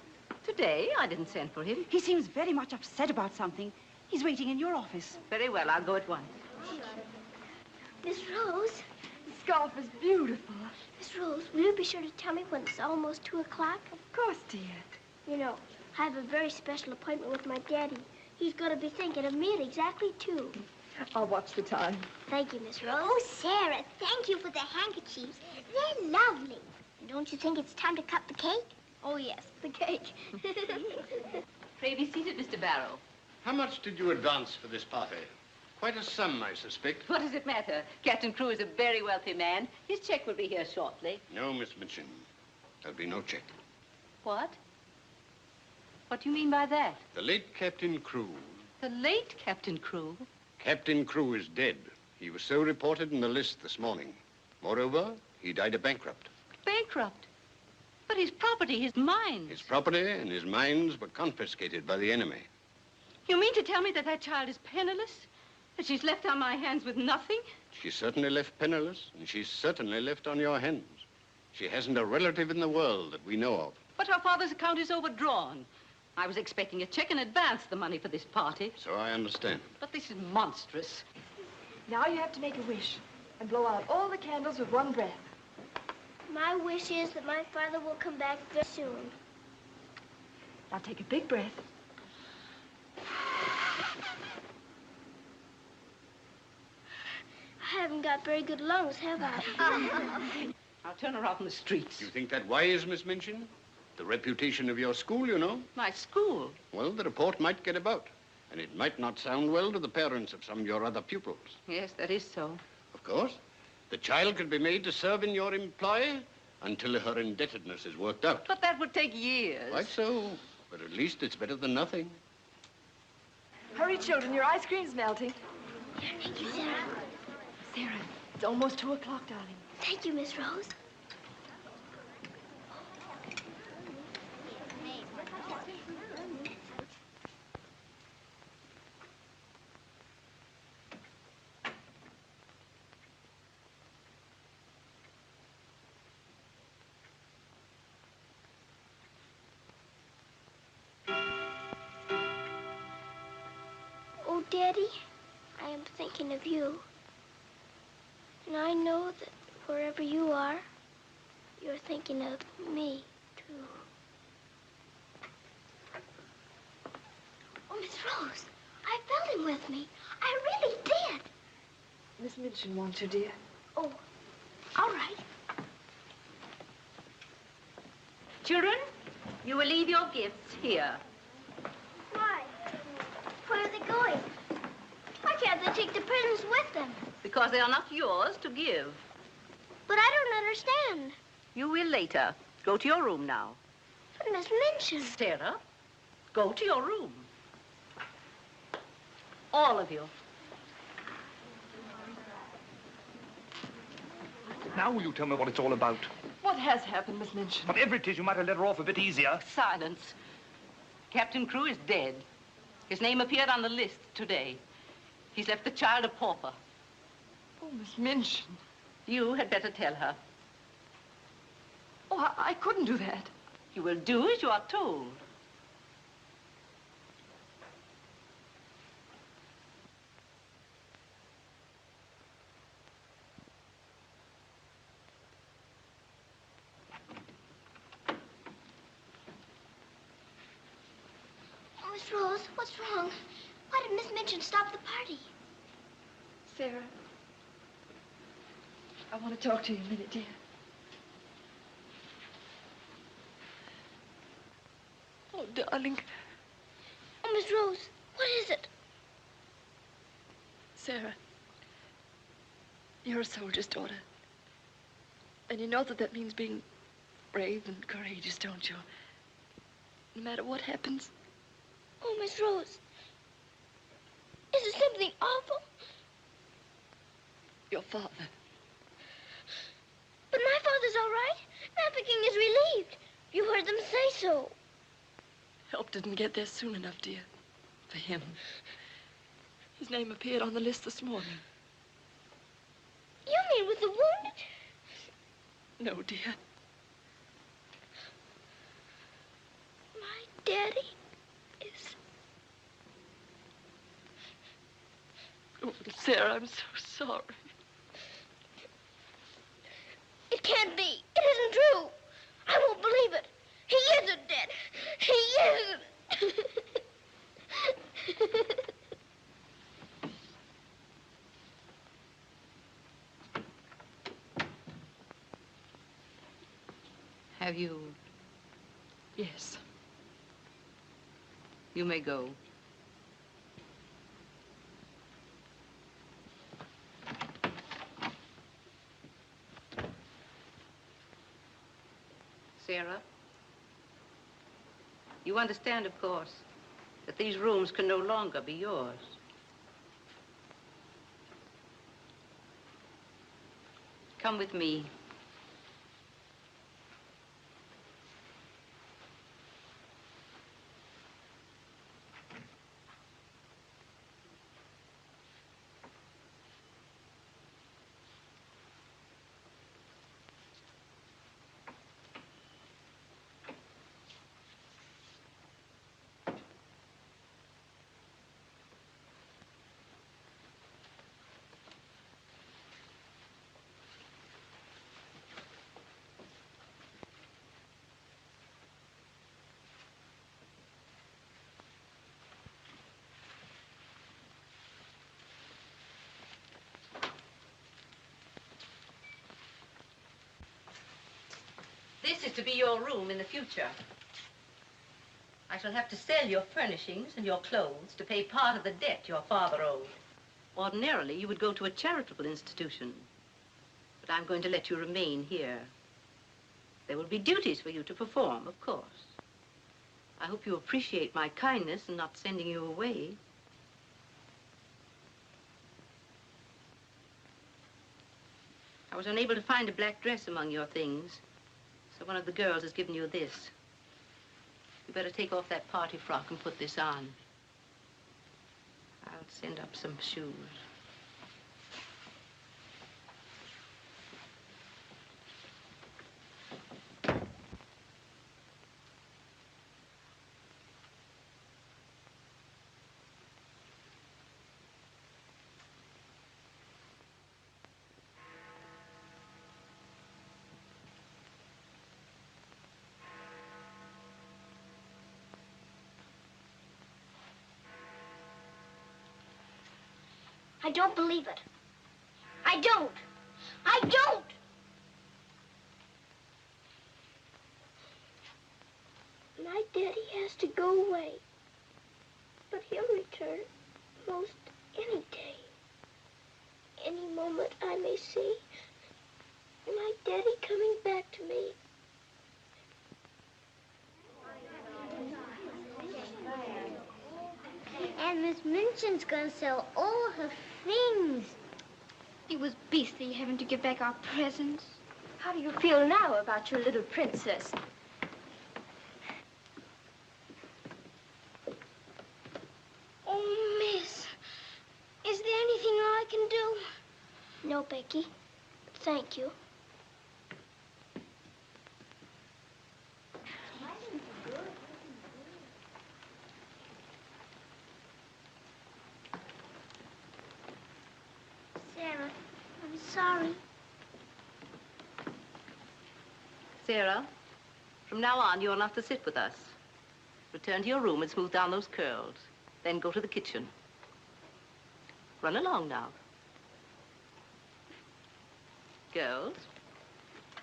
Speaker 4: Today, I didn't send for him.
Speaker 11: He seems very much upset about something. He's waiting in your office.
Speaker 4: Very well, I'll go at once.
Speaker 1: Miss Rose.
Speaker 6: The scarf is beautiful.
Speaker 1: Miss Rose, will you be sure to tell me when it's almost 2 o'clock?
Speaker 6: Of course, dear.
Speaker 1: You know, I have a very special appointment with my daddy. He's going to be thinking of me at exactly 2.
Speaker 6: I'll watch the time.
Speaker 1: Thank you, Miss Rose. Oh, Sarah, thank you for the handkerchiefs. They're lovely. And don't you think it's time to cut the cake? Oh, yes, the cake.
Speaker 4: Pray be seated, Mr. Barrow.
Speaker 12: How much did you advance for this party? Quite a sum, I suspect.
Speaker 4: What does it matter? Captain Crewe is a very wealthy man. His check will be here shortly.
Speaker 12: No, Miss Minchin. There'll be no check.
Speaker 4: What What do you mean by that?
Speaker 12: The late Captain Crewe.
Speaker 4: The late Captain Crewe?
Speaker 12: Captain Crewe is dead. He was so reported in the list this morning. Moreover, he died a bankrupt.
Speaker 4: Bankrupt? But his property, his mines.
Speaker 12: His property and his mines were confiscated by the enemy.
Speaker 4: You mean to tell me that that child is penniless? That she's left on my hands with nothing?
Speaker 12: She's certainly left penniless, and she's certainly left on your hands. She hasn't a relative in the world that we know of.
Speaker 4: But her father's account is overdrawn. I was expecting a check in advance, the money for this party.
Speaker 12: So I understand.
Speaker 4: But this is monstrous.
Speaker 6: Now you have to make a wish and blow out all the candles with one breath.
Speaker 1: My wish is that my father will come back very soon.
Speaker 6: Now take a big breath.
Speaker 1: I haven't got very good lungs, have I?
Speaker 4: I'll turn her out in the streets.
Speaker 12: You think that wise, Miss Minchin? The reputation of your school, you know.
Speaker 4: My school?
Speaker 12: Well, the report might get about, and it might not sound well to the parents of some of your other pupils.
Speaker 4: Yes, that is so.
Speaker 12: Of course. The child could be made to serve in your employ until her indebtedness is worked out.
Speaker 4: But that would take years.
Speaker 12: Quite so. But at least it's better than nothing.
Speaker 6: Hurry, children, your ice cream's melting.
Speaker 1: Thank you, Sarah.
Speaker 6: Sarah, it's almost 2 o'clock, darling.
Speaker 1: Thank you, Miss Rose. Oh, Daddy, I am thinking of you. And I know that wherever you are, you're thinking of me, too. Oh, Miss Rose, I felt him with me. I really did.
Speaker 6: Miss Minchin wants you, dear.
Speaker 1: Oh, all right.
Speaker 4: Children, you will leave your gifts here.
Speaker 1: Why? Where are they going? Why can't they take the presents with them?
Speaker 4: Because they are not yours to give.
Speaker 1: But I don't understand.
Speaker 4: You will later. Go to your room now.
Speaker 1: But Miss Minchin.
Speaker 4: Sarah, go to your room. All of you.
Speaker 3: Now will you tell me what it's all about?
Speaker 6: What has happened, Miss Minchin?
Speaker 3: Whatever it is, you might have let her off a bit easier.
Speaker 4: Silence. Captain Crewe is dead. His name appeared on the list today. He's left the child a pauper.
Speaker 6: Oh, Miss Minchin.
Speaker 4: You had better tell her.
Speaker 6: Oh, I couldn't do that.
Speaker 4: You will do as you are told.
Speaker 1: Oh, Miss Rose, what's wrong? Why did Miss Minchin stop the party?
Speaker 6: Sarah, I want to talk to you a minute, dear. Oh, darling.
Speaker 1: Oh, Miss Rose, what is it?
Speaker 6: Sarah, you're a soldier's daughter. And you know that that means being brave and courageous, don't you? No matter what happens.
Speaker 1: Oh, Miss Rose, is it something awful?
Speaker 6: Your father.
Speaker 1: But my father's all right. King is relieved. You heard them say so.
Speaker 6: Help didn't get there soon enough, dear. For him. His name appeared on the list this morning.
Speaker 1: You mean with the wound?
Speaker 6: No, dear.
Speaker 1: My daddy is...
Speaker 6: Oh, Sarah, I'm so sorry.
Speaker 1: It can't be. It isn't true. I won't believe it. He isn't dead. He isn't.
Speaker 4: Have you?
Speaker 6: Yes.
Speaker 4: You may go. Sarah? You understand, of course, that these rooms can no longer be yours. Come with me. This is to be your room in the future. I shall have to sell your furnishings and your clothes to pay part of the debt your father owed. Ordinarily, you would go to a charitable institution, but I'm going to let you remain here. There will be duties for you to perform, of course. I hope you appreciate my kindness in not sending you away. I was unable to find a black dress among your things, so one of the girls has given you this. You better take off that party frock and put this on. I'll send up some shoes.
Speaker 1: I don't believe it. I don't. I don't! My daddy has to go away. But he'll return most any day. Any moment I may see my daddy coming back to me. And Miss Minchin's gonna sell all her things.
Speaker 5: It was beastly having to give back our presents. How do you feel now about your little princess?
Speaker 1: Oh, Miss, is there anything I can do? No, Becky. Thank you. Sarah, I'm sorry.
Speaker 4: Sarah, from now on, you're not to sit with us. Return to your room and smooth down those curls. Then go to the kitchen. Run along now. Girls,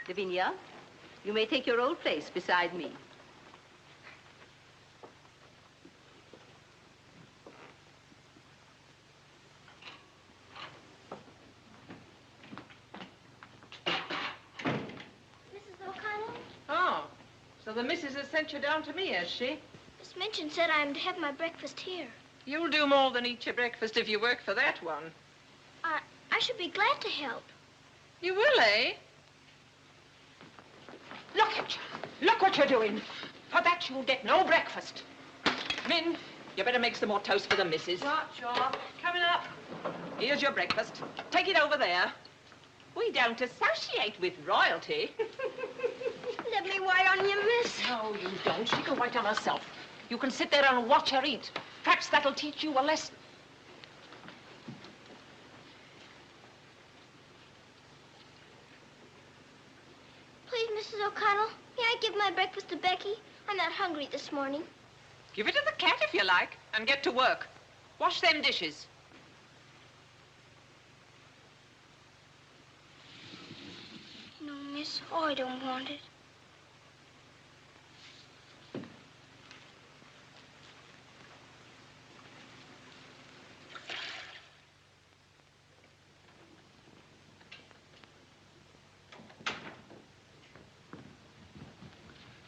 Speaker 4: Lavinia, you may take your old place beside me.
Speaker 1: Mrs. O'Connell?
Speaker 13: Oh, so the missus has sent you down to me, has she?
Speaker 1: Miss Minchin said I'm to have my breakfast here.
Speaker 13: You'll do more than eat your breakfast if you work for that one.
Speaker 1: I should be glad to help.
Speaker 13: You will, eh? Look at you. Look what you're doing. For that, you'll get no breakfast. Min, you better make some more toast for the missus. Sure. Coming up. Here's your breakfast. Take it over there. We don't associate with royalty.
Speaker 1: Let me wait on you, miss.
Speaker 13: No, you don't. She can wait on herself. You can sit there and watch her eat. Perhaps that'll teach you a lesson.
Speaker 1: Please, Mrs. O'Connell, may I give my breakfast to Becky? I'm not hungry this morning.
Speaker 13: Give it to the cat if you like, and get to work. Wash them dishes.
Speaker 1: No, miss. Oh, I don't want it.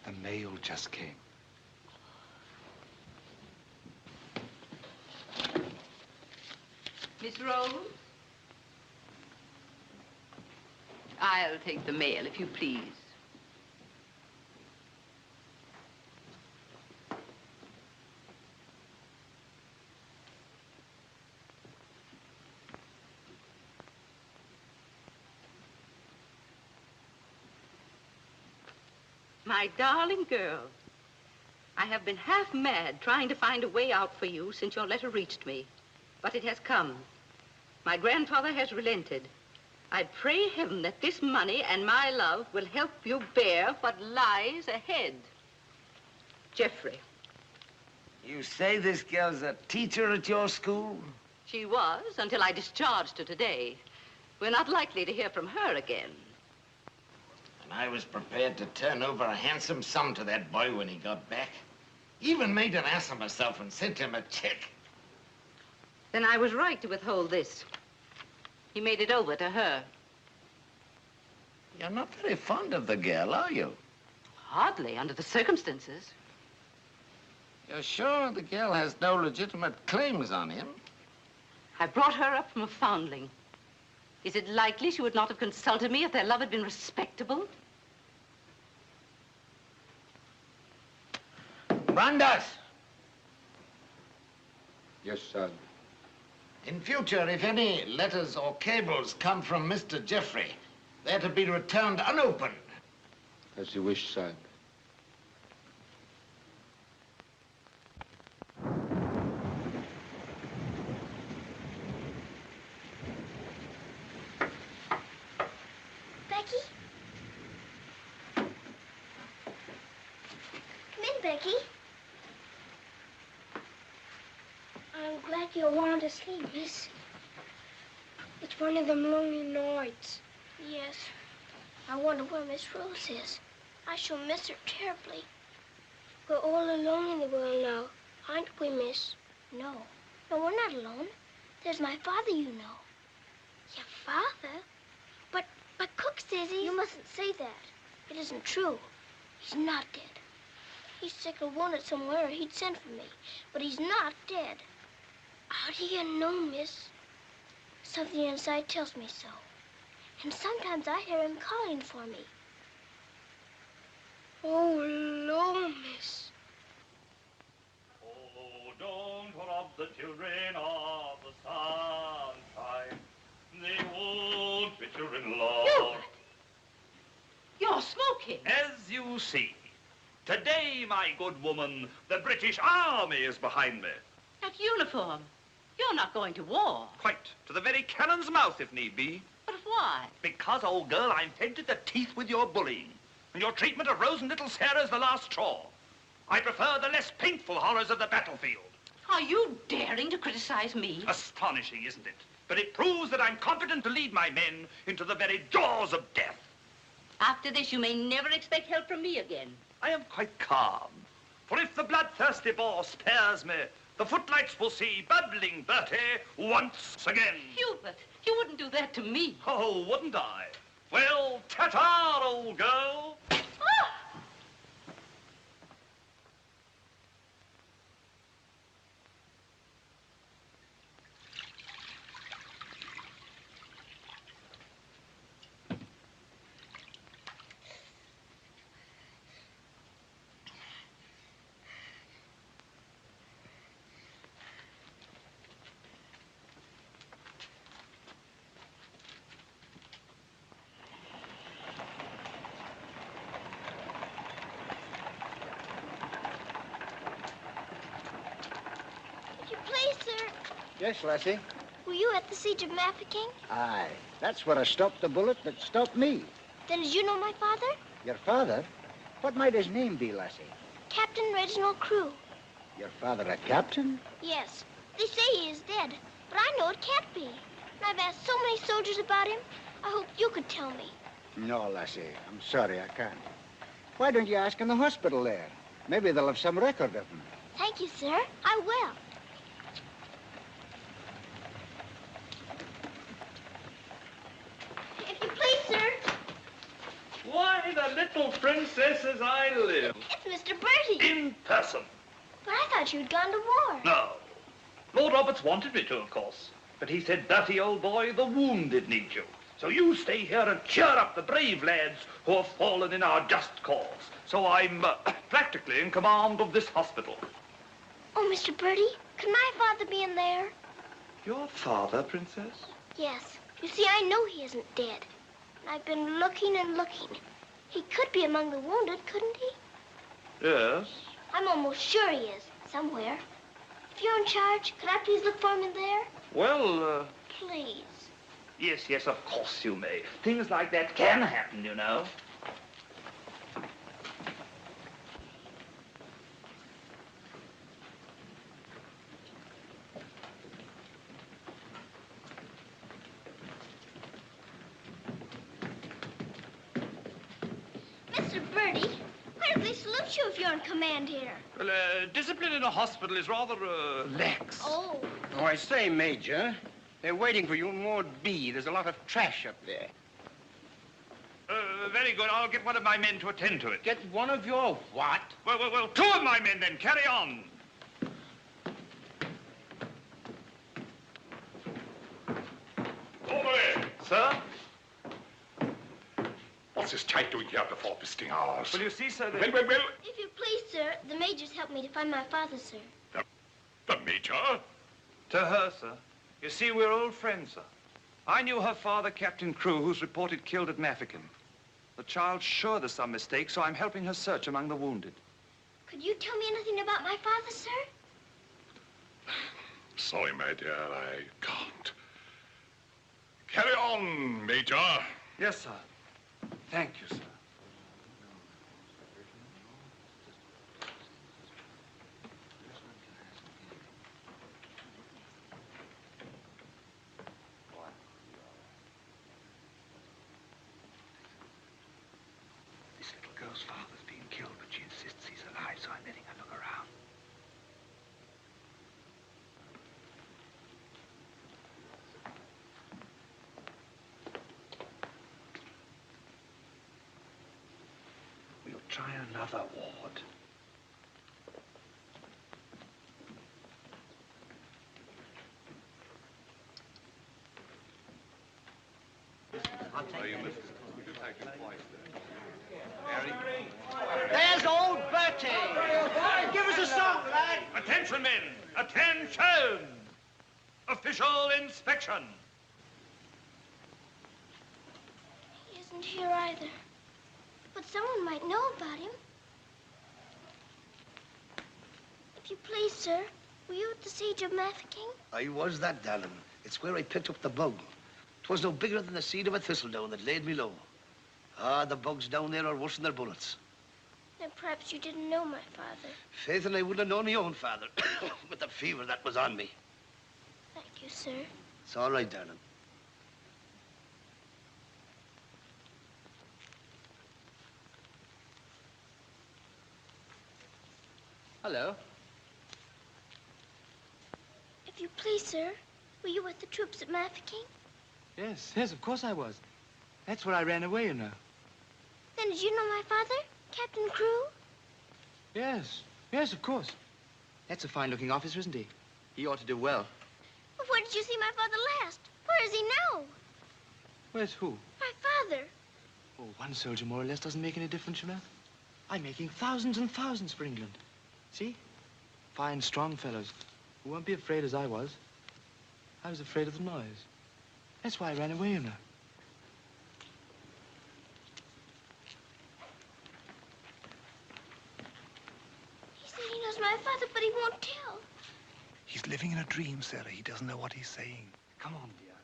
Speaker 3: The mail just came.
Speaker 4: Miss Rose? I'll take the mail, if you please. My darling girl, I have been half mad trying to find a way out for you since your letter reached me. But it has come. My grandfather has relented. I pray heaven that this money and my love will help you bear what lies ahead. Jeffrey.
Speaker 8: You say this girl's a teacher at your school?
Speaker 4: She was until I discharged her today. We're not likely to hear from her again.
Speaker 8: And I was prepared to turn over a handsome sum to that boy when he got back. Even made an ass of myself and sent him a check.
Speaker 4: Then I was right to withhold this. He made it over to her.
Speaker 8: You're not very fond of the girl, are you?
Speaker 4: Hardly, under the circumstances.
Speaker 8: You're sure the girl has no legitimate claims on him?
Speaker 4: I brought her up from a foundling. Is it likely she would not have consulted me if their love had been respectable?
Speaker 8: Brandas!
Speaker 10: Yes, sir.
Speaker 8: In future, if any letters or cables come from Mr. Jeffrey, they're to be returned unopened.
Speaker 10: As you wish, sir.
Speaker 1: Becky? Come in, Becky. I'm glad you want to sleep, miss.
Speaker 5: It's one of them lonely nights.
Speaker 1: Yes. I wonder where Miss Rose is. I shall miss her terribly.
Speaker 5: We're all alone in the world now, aren't we, miss?
Speaker 1: No. No, we're not alone. There's my father, you know.
Speaker 5: Your father? But Cook says he's...
Speaker 1: You mustn't say that. It isn't true. He's not dead. He's sick or wounded somewhere, or he'd send for me. But he's not dead.
Speaker 5: How do you know, miss?
Speaker 1: Something inside tells me so. And sometimes I hear him calling for me.
Speaker 5: Oh, Lord, miss.
Speaker 14: Oh, don't rob the children of the sunshine. They won't fit your in-law.
Speaker 4: You're smoking.
Speaker 14: As you see, today, my good woman, the British Army is behind me.
Speaker 4: That uniform. You're not going to war.
Speaker 14: Quite. To the very cannon's mouth, if need be.
Speaker 4: But why?
Speaker 14: Because, old girl, I'm fed to the teeth with your bullying. And your treatment of Rose and little Sarah's the last straw. I prefer the less painful horrors of the battlefield.
Speaker 4: Are you daring to criticize me?
Speaker 14: Astonishing, isn't it? But it proves that I'm competent to lead my men into the very jaws of death.
Speaker 4: After this, you may never expect help from me again.
Speaker 14: I am quite calm. For if the bloodthirsty boar spares me, the footlights will see bubbling Bertie once again.
Speaker 4: Hubert, you wouldn't do that to me.
Speaker 14: Oh, wouldn't I? Well, ta-ta, old girl.
Speaker 9: Yes, lassie?
Speaker 1: Were you at the siege of Mafeking?
Speaker 9: Aye. That's where I stopped the bullet that stopped me.
Speaker 1: Then did you know my father?
Speaker 9: Your father? What might his name be, lassie?
Speaker 1: Captain Reginald Crewe.
Speaker 9: Your father a captain?
Speaker 1: Yes. They say he is dead, but I know it can't be. And I've asked so many soldiers about him. I hope you could tell me.
Speaker 9: No, lassie. I'm sorry, I can't. Why don't you ask in the hospital there? Maybe they'll have some record of him.
Speaker 1: Thank you, sir. I will. If you please, sir.
Speaker 14: Why, the little princess as I live.
Speaker 1: It's Mr. Bertie.
Speaker 14: In person.
Speaker 1: But I thought you'd gone to war.
Speaker 14: No. Lord Roberts wanted me to, of course. But he said, "Dirty old boy, the wounded need you. So you stay here and cheer up the brave lads who have fallen in our just cause. So I'm practically in command of this hospital."
Speaker 1: Oh, Mr. Birdie, could my father be in there?
Speaker 14: Your father, Princess?
Speaker 1: Yes. You see, I know he isn't dead. And I've been looking and looking. He could be among the wounded, couldn't he?
Speaker 14: Yes.
Speaker 1: I'm almost sure he is, somewhere. If you're in charge, could I please look for him in there?
Speaker 14: Well,
Speaker 1: Please.
Speaker 14: yes, yes, of course you may. Things like that can happen, you know.
Speaker 1: Mr. Birdie, why do they salute you if you're in command here?
Speaker 14: Well, discipline in a hospital is rather, lax.
Speaker 1: Oh.
Speaker 12: Oh, I say, Major, they're waiting for you in Ward B. There's a lot of trash up there.
Speaker 14: Very good. I'll get one of my men to attend to it.
Speaker 12: Get one of your what?
Speaker 14: Well, two of my men then. Carry on.
Speaker 15: Over there.
Speaker 14: Sir?
Speaker 15: What's this type doing here before visiting hours?
Speaker 14: Well, you see, sir,
Speaker 15: Well.
Speaker 1: If you please, sir, the major's helped me to find my father, sir.
Speaker 15: The Major?
Speaker 14: To her, sir. You see, we're old friends, sir. I knew her father, Captain Crew, who's reported killed at Mafeking. The child's sure there's some mistake, so I'm helping her search among the wounded.
Speaker 1: Could you tell me anything about my father, sir?
Speaker 15: Sorry, my dear, I can't. Carry on, Major.
Speaker 14: Yes, sir. Thank you, sir.
Speaker 3: This little girl's father's been killed, but she insists he's alive, so I'm letting her look around. We'll try another ward.
Speaker 9: There's old Bertie. Give us a song, lad.
Speaker 14: Attention, men! Attention! Official inspection.
Speaker 1: He isn't here either. But someone might know about him. If you please, sir, were you at the siege of Mafeking?
Speaker 16: I was that, darling. It's where I picked up the bug. 'Twas no bigger than the seed of a thistledown that laid me low. Ah, the bugs down there are worse than their bullets.
Speaker 1: Then perhaps you didn't know my father.
Speaker 16: Faith, and I wouldn't have known my own father with the fever that was on me.
Speaker 1: Thank you, sir.
Speaker 16: It's all right, darling.
Speaker 17: Hello.
Speaker 1: If you please, sir, were you with the troops at Mafeking?
Speaker 17: Yes, of course I was. That's where I ran away, you know.
Speaker 1: Then did you know my father, Captain Crew?
Speaker 17: Yes, of course. That's a fine-looking officer, isn't he? He ought to do well.
Speaker 1: Well, where did you see my father last? Where is he now?
Speaker 17: Where's who?
Speaker 1: My father.
Speaker 17: Oh, one soldier more or less doesn't make any difference, you know. I'm making thousands and thousands for England. See? Fine, strong fellows who won't be afraid as I was. I was afraid of the noise. That's why I ran away, you know.
Speaker 1: He said he knows my father, but he won't tell.
Speaker 3: He's living in a dream, Sarah. He doesn't know what he's saying. Come on, dear.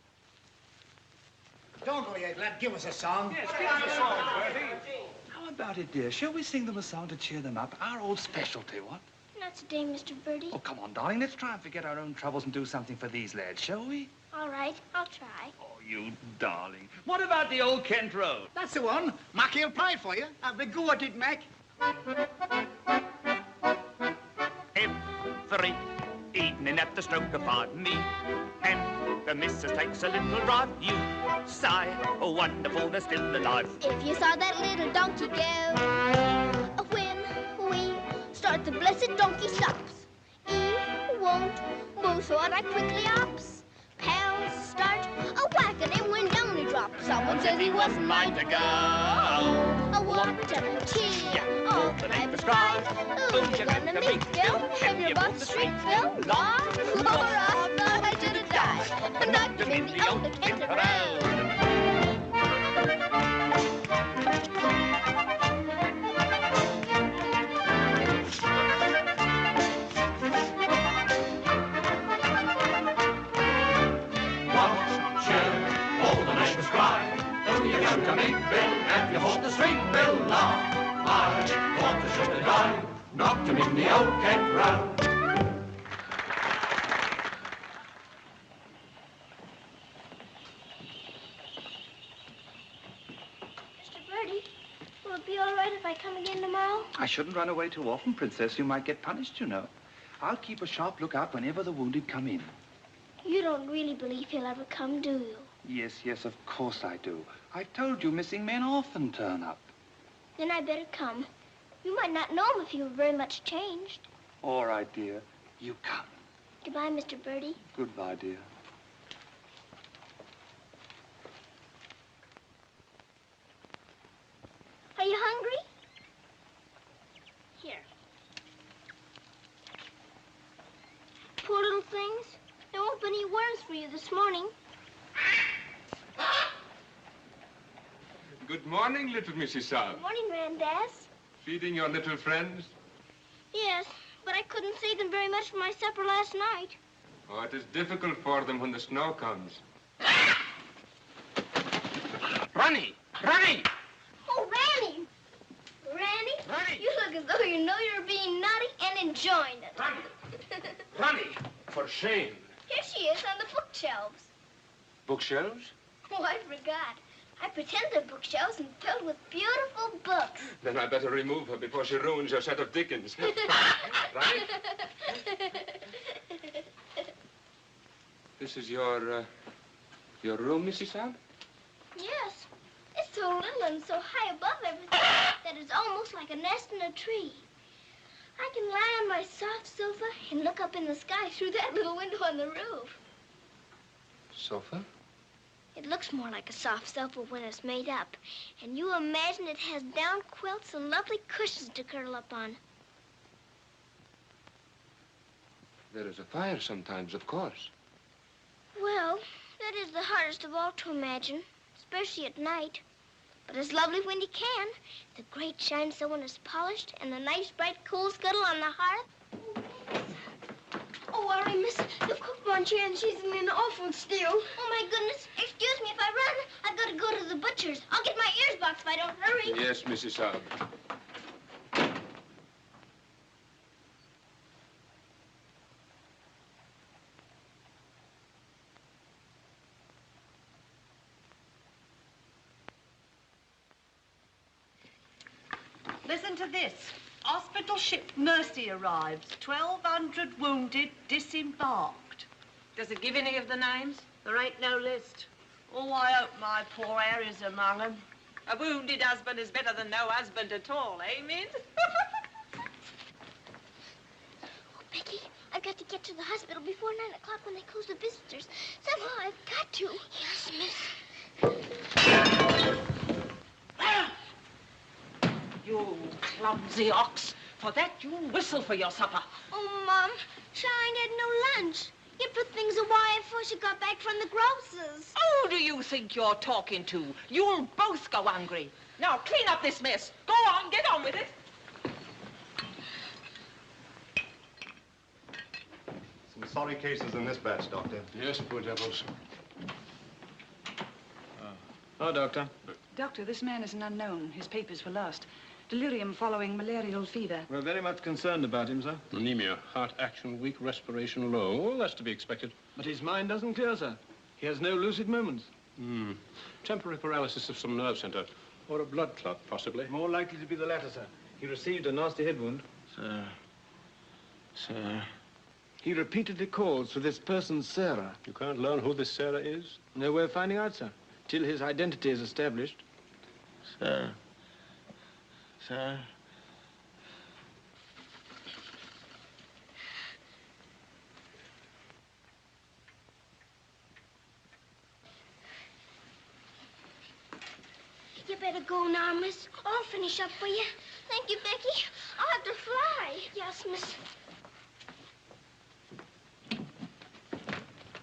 Speaker 9: Don't go yet, lad. Give us a song.
Speaker 14: Yes, give us a song, Bertie.
Speaker 3: How about it, dear? Shall we sing them a song to cheer them up? Our old specialty, what?
Speaker 1: Not today, Mr. Birdie.
Speaker 3: Oh, come on, darling. Let's try and forget our own troubles and do something for these lads, shall we?
Speaker 1: All right, I'll try.
Speaker 14: Oh, you darling. What about the old Kent Road?
Speaker 9: That's the one. Mackie will play for you. Have a go at it, Mac.
Speaker 18: Every evening at the stroke of 5 me and the missus takes a little drive. You sigh, oh wonderful, they're still alive.
Speaker 1: If you saw that little donkey go, when we start, the blessed donkey stops. He won't move, so I quickly ups. Pound start. A whack and him went down he dropped. Someone says he wasn't mine to go. A water tea, all the night was cried. Who's you gonna meet, Phil? Have you bought the street, Phil? Laura, I thought I should have died. And knocked him in the old Kent Road.
Speaker 19: To meet Bill, and you hold the street, Bill, law. I thought I should have died, knocked him in the old Kent Road.
Speaker 1: Mr. Birdie, will it be all right if I come again tomorrow?
Speaker 3: I shouldn't run away too often, Princess. You might get punished, you know. I'll keep a sharp lookout whenever the wounded come in.
Speaker 1: You don't really believe he'll ever come, do you?
Speaker 3: Yes, of course I do. I've told you missing men often turn up.
Speaker 1: Then I better come. You might not know him if he were very much changed.
Speaker 3: All right, dear. You come.
Speaker 1: Goodbye, Mr. Birdie.
Speaker 3: Goodbye, dear.
Speaker 1: Are you hungry? Here. Poor little things. There won't be any worms for you this morning.
Speaker 10: Good morning, little Mrs. Saab.
Speaker 1: Good morning, Grandad.
Speaker 10: Feeding your little friends?
Speaker 1: Yes, but I couldn't save them very much for my supper last night.
Speaker 10: Oh, it is difficult for them when the snow comes.
Speaker 8: Ronnie! Ronnie!
Speaker 1: Oh, Ranny! Ranny, you look as though you know you're being naughty and enjoying it.
Speaker 10: Ronnie! For shame.
Speaker 1: Here she is on the bookshelves.
Speaker 10: Bookshelves?
Speaker 1: Oh, I forgot. I pretend they're bookshelves and filled with beautiful books.
Speaker 10: Then I better remove her before she ruins your set of Dickens. Ronnie? This is your room, Mrs. Saab?
Speaker 1: Yes. It's so little and so high above everything that it's almost like a nest in a tree. I can lie on my soft sofa and look up in the sky through that little window on the roof.
Speaker 10: Sofa?
Speaker 1: It looks more like a soft sofa when it's made up. And you imagine it has down quilts and lovely cushions to curl up on.
Speaker 10: There is a fire sometimes, of course.
Speaker 1: Well, that is the hardest of all to imagine, especially at night. But it's lovely when you can. The grate shines so when it's polished, and the nice, bright, cool scuttle on the hearth. Oh, Ari, miss, the cook wants you, and she's in an awful stew. Oh, my goodness. Excuse me if I run. I've got to go to the butcher's. I'll get my ears boxed if I don't hurry.
Speaker 10: Yes, Mrs. Saab.
Speaker 11: Listen to this. Hospital ship Mercy arrives. 1,200 wounded disembarked.
Speaker 13: Does it give any of the names?
Speaker 11: There ain't no list. Oh, I hope my poor Harry's among them.
Speaker 13: A wounded husband is better than no husband at all, eh, Min?
Speaker 1: Oh, Becky, I've got to get to the hospital before 9 o'clock when they close the visitors. Somehow I've got to. Yes, miss.
Speaker 13: You clumsy ox. For that, you'll whistle for your supper.
Speaker 1: Oh, Mom, Shine had no lunch. You put things away before she got back from the grocer's.
Speaker 13: Who do you think you're talking to? You'll both go hungry. Now, clean up this mess. Go on, get on with it.
Speaker 2: Some sorry cases in this batch, Doctor.
Speaker 10: Yes, poor devils.
Speaker 17: Oh, Doctor.
Speaker 11: Doctor, this man is an unknown. His papers were lost. Delirium following malarial fever.
Speaker 17: We're very much concerned about him, sir.
Speaker 10: Anemia, heart action weak, respiration low. All that's to be expected.
Speaker 17: But his mind doesn't clear, sir. He has no lucid moments.
Speaker 10: Temporary paralysis of some nerve center. Or a blood clot, possibly.
Speaker 17: More likely to be the latter, sir. He received a nasty head wound.
Speaker 10: Sir.
Speaker 17: He repeatedly calls for this person, Sarah.
Speaker 10: You can't learn who this Sarah is?
Speaker 17: No way of finding out, sir. Till his identity is established.
Speaker 10: Sir.
Speaker 1: better go now, miss. I'll finish up for you. Thank you, Becky. I'll have to fly. Yes, miss.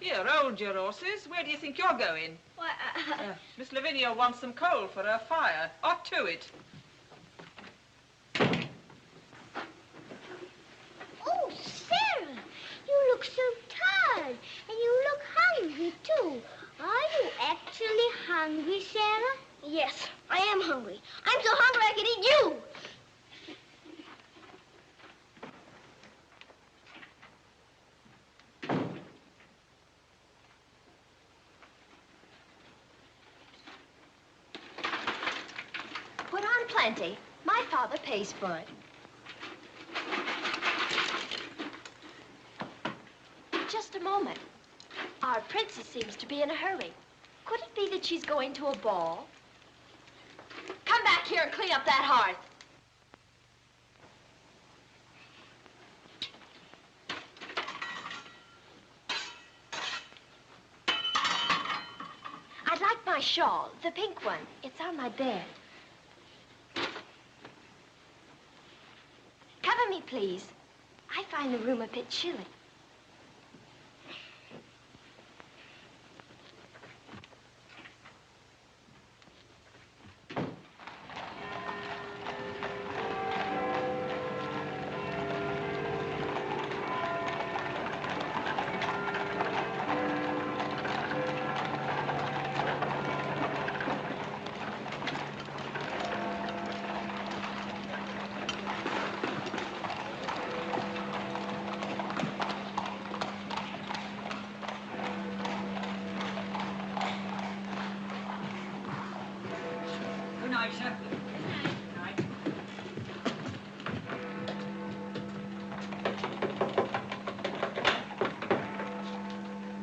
Speaker 13: Here, hold your horses. Where do you think you're going?
Speaker 1: Why,
Speaker 13: Miss Lavinia wants some coal for her fire. Hot to it.
Speaker 1: Oh, Sarah, you look so tired, and you look hungry, too. Are you actually hungry, Sarah? Yes, I am hungry. I'm so hungry I could eat you.
Speaker 20: Put on plenty. My father pays for it. Just a moment. Our princess seems to be in a hurry. Could it be that she's going to a ball? Come back here and clean up that hearth. I'd like my shawl, the pink one. It's on my bed. Cover me, please. I find the room a bit chilly.
Speaker 13: Good night, sir. Good night.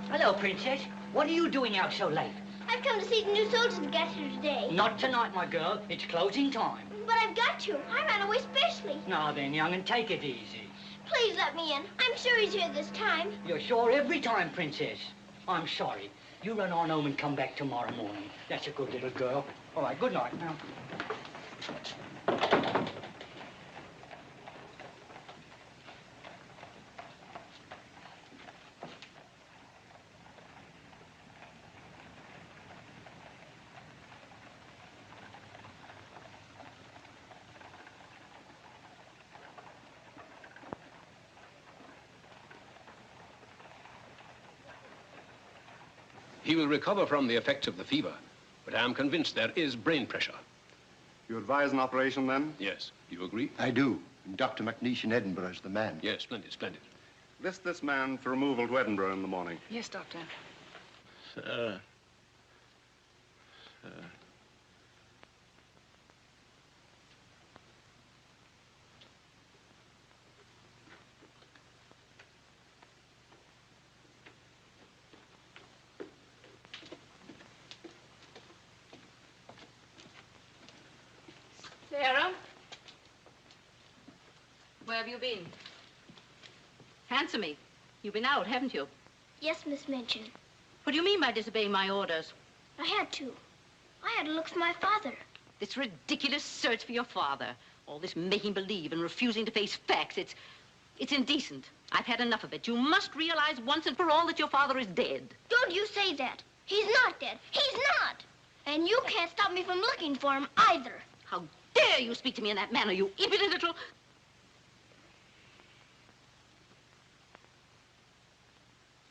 Speaker 21: Hello, Princess. What are you doing out so late?
Speaker 1: I've come to see the new soldiers that got here today.
Speaker 21: Not tonight, my girl. It's closing time.
Speaker 1: But I've got to. I ran away specially.
Speaker 21: Now then, young, and take it easy.
Speaker 1: Please let me in. I'm sure he's here this time.
Speaker 21: You're sure every time, Princess. I'm sorry. You run on home and come back tomorrow morning. That's a good little girl. All right, good night now.
Speaker 12: He will recover from the effects of the fever, but I am convinced there is brain pressure.
Speaker 22: You advise an operation, then?
Speaker 12: Yes. Do you agree?
Speaker 22: I do. And Dr. McNeish in Edinburgh is the man.
Speaker 12: Yes, splendid, splendid.
Speaker 22: List this man for removal to Edinburgh in the morning.
Speaker 11: Yes, Doctor.
Speaker 12: Sir. Sir.
Speaker 4: Sarah? Where have you been? Answer me. You've been out, haven't you?
Speaker 1: Yes, Miss Minchin.
Speaker 4: What do you mean by disobeying my orders?
Speaker 1: I had to. I had to look for my father.
Speaker 4: This ridiculous search for your father. All this making believe and refusing to face facts. It's indecent. I've had enough of it. You must realize once and for all that your father is dead.
Speaker 1: Don't you say that. He's not dead. He's not. And you can't stop me from looking for him either.
Speaker 4: How dare you speak to me in that manner, you impudent little...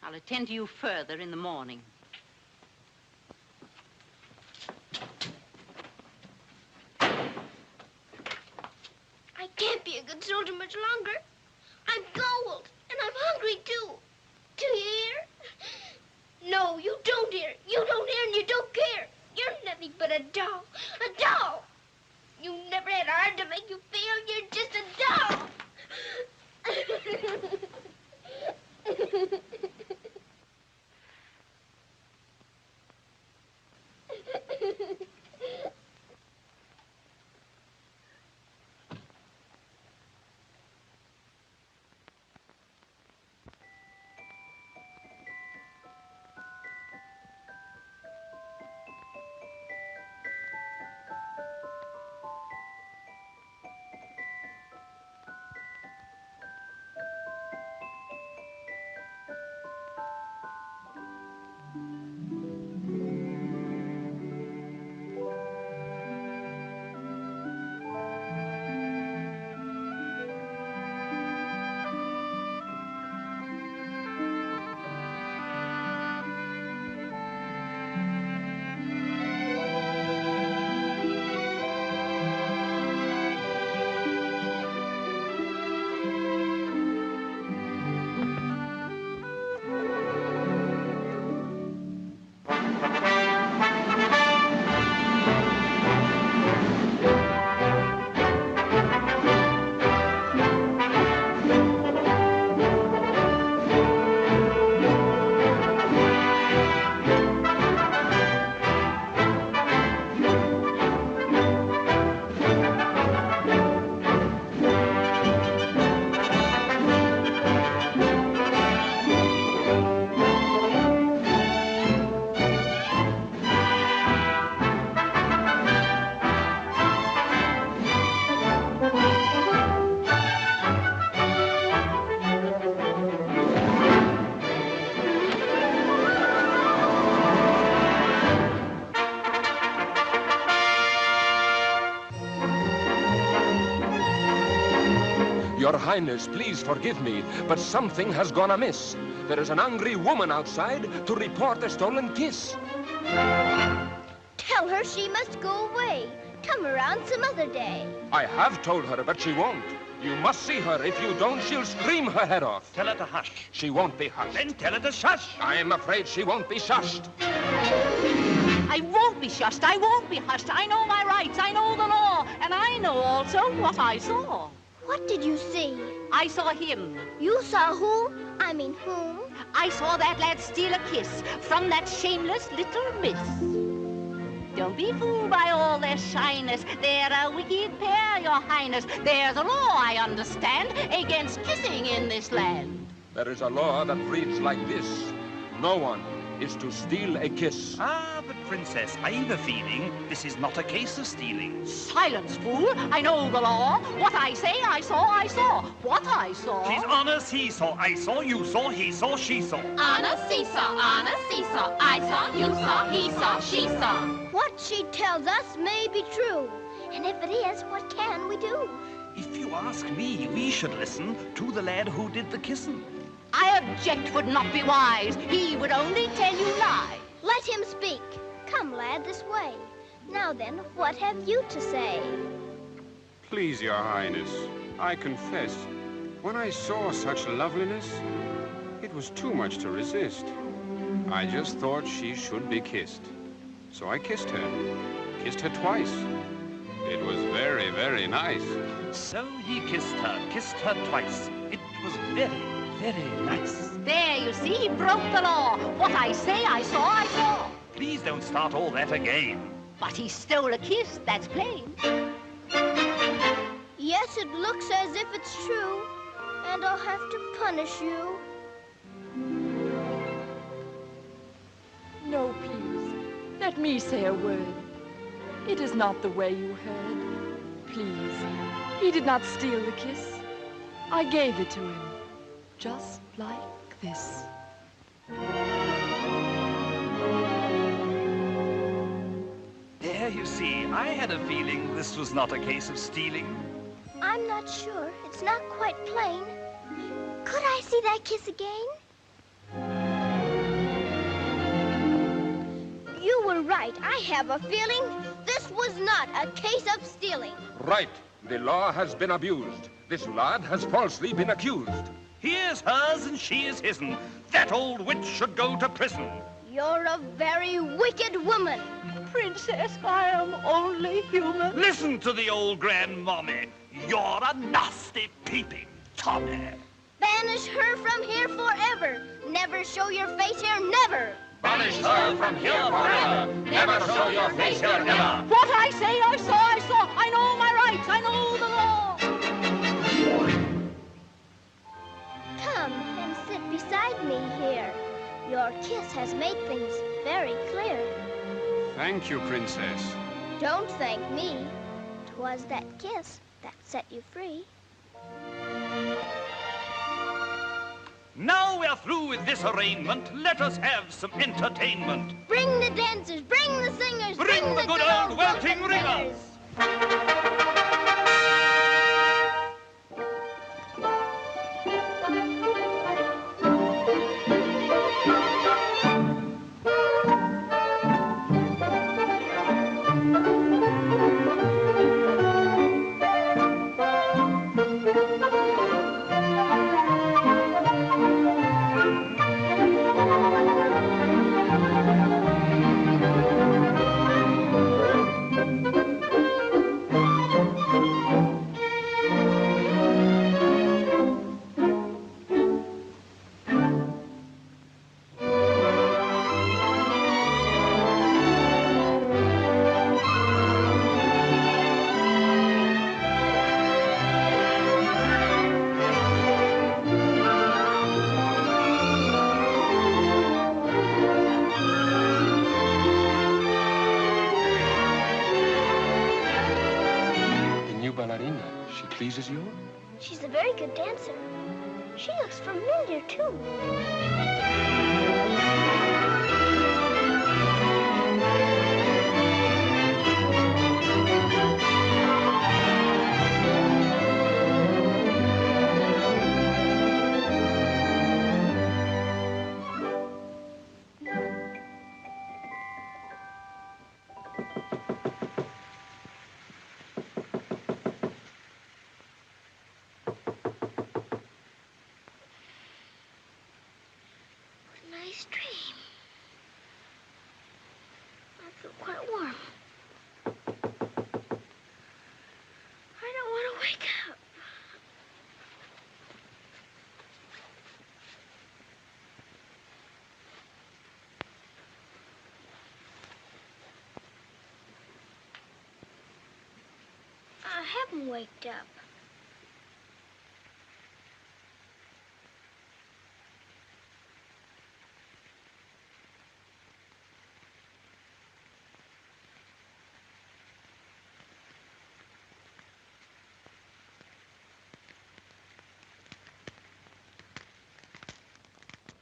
Speaker 4: I'll attend to you further in the morning.
Speaker 1: I can't be a good soldier much longer. I'm cold, and I'm hungry, too. Do you hear? No, you don't hear. You don't hear and you don't care. You're nothing but a doll. A doll. You never had a heart to make you feel. You're just a doll.
Speaker 10: Your Highness, please forgive me, but something has gone amiss. There is an angry woman outside to report a stolen kiss.
Speaker 1: Tell her she must go away. Come around some other day.
Speaker 10: I have told her, but she won't. You must see her. If you don't, she'll scream her head off.
Speaker 18: Tell her to hush.
Speaker 10: She won't be hushed.
Speaker 18: Then tell her to shush.
Speaker 10: I am afraid she won't be shushed.
Speaker 4: I won't be shushed. I won't be hushed. I know my rights. I know the law. And I know also what I saw.
Speaker 1: What did you see?
Speaker 4: I saw him.
Speaker 1: You saw who? I mean whom?
Speaker 4: I saw that lad steal a kiss from that shameless little miss. Don't be fooled by all their shyness. They're a wicked pair, your highness. There's a law, I understand, against kissing in this land.
Speaker 10: There is a law that reads like this. No one is to steal a kiss.
Speaker 18: Ah, but Princess, I've a feeling this is not a case of stealing.
Speaker 4: Silence, fool. I know the law. What I say, I saw, I saw. What I saw...
Speaker 18: She's on a seesaw. I saw, you saw, he saw, she saw.
Speaker 20: On a seesaw, on a seesaw. I saw, you saw, he saw, she saw.
Speaker 1: What she tells us may be true. And if it is, what can we do?
Speaker 18: If you ask me, we should listen to the lad who did the kissing.
Speaker 4: I object would not be wise. He would only tell you lies.
Speaker 1: Let him speak. Come, lad, this way. Now then, what have you to say?
Speaker 10: Please, your highness, I confess, when I saw such loveliness, it was too much to resist. I just thought she should be kissed. So I kissed her twice. It was very, very nice.
Speaker 18: So he kissed her twice. It was very, very nice.
Speaker 4: There, you see, he broke the law. What I say, I saw, I saw.
Speaker 18: Please don't start all that again.
Speaker 4: But he stole a kiss, that's plain.
Speaker 1: Yes, it looks as if it's true. And I'll have to punish you.
Speaker 6: No, please. Let me say a word. It is not the way you heard. Please. He did not steal the kiss. I gave it to him. Just like this.
Speaker 18: There, you see, I had a feeling this was not a case of stealing.
Speaker 1: I'm not sure. It's not quite plain. Could I see that kiss again? You were right. I have a feeling this was not a case of stealing.
Speaker 10: Right. The law has been abused. This lad has falsely been accused.
Speaker 18: He is hers and she is his'n. That old witch should go to prison.
Speaker 1: You're a very wicked woman.
Speaker 4: Princess, I am only human.
Speaker 18: Listen to the old grandmommy. You're a nasty peeping Tommy.
Speaker 1: Banish her from here forever. Never show your face here, never.
Speaker 19: Banish her from here forever. Never show your face here, never.
Speaker 4: What I say, I saw, I saw. I know my rights, I know the law.
Speaker 1: Come and sit beside me here. Your kiss has made things very clear.
Speaker 10: Thank you, Princess.
Speaker 1: Don't thank me. 'Twas that kiss that set you free.
Speaker 18: Now we're through with this arraignment. Let us have some entertainment.
Speaker 1: Bring the dancers, bring the singers,
Speaker 18: Bring the good old welting ringers.
Speaker 10: Pleases you?
Speaker 1: She's a very good dancer. She looks familiar, too. stream. I feel quite warm. I don't want to wake up. I haven't waked up.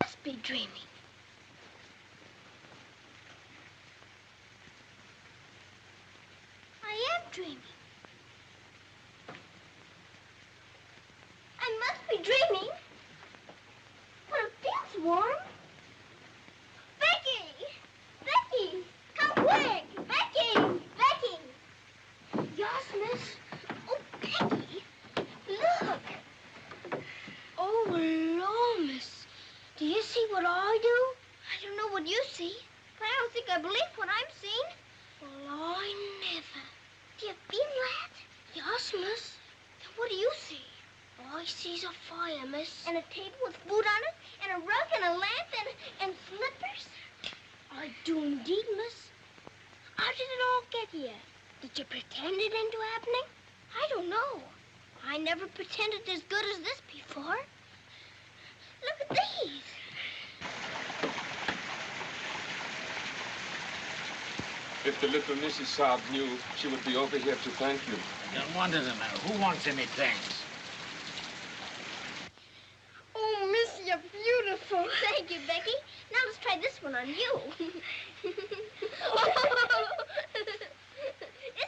Speaker 1: Must be dreaming. I am dreaming. I must be dreaming. But it feels warm. Becky! Becky! Come quick! Becky! Becky! Yes, miss? Oh, Becky! Look! Oh, Lord, miss. Do you see what I do? I don't know what you see, but I don't think I believe what I'm seeing. Well, I never. Do you feel that? Yes, miss. Then what do you see? I sees a fire, miss. And a table with food on it, and a rug, and a lamp, and slippers. I do indeed, miss. How did it all get here? Did you pretend it into happening? I don't know. I never pretended as good as this before. Look at these.
Speaker 10: If the little Mrs. Saab knew, she would be over here to thank you.
Speaker 8: No wonder to know. Who wants any thanks?
Speaker 1: Oh, miss, you're beautiful. Thank you, Becky. Now let's try this one on you. Isn't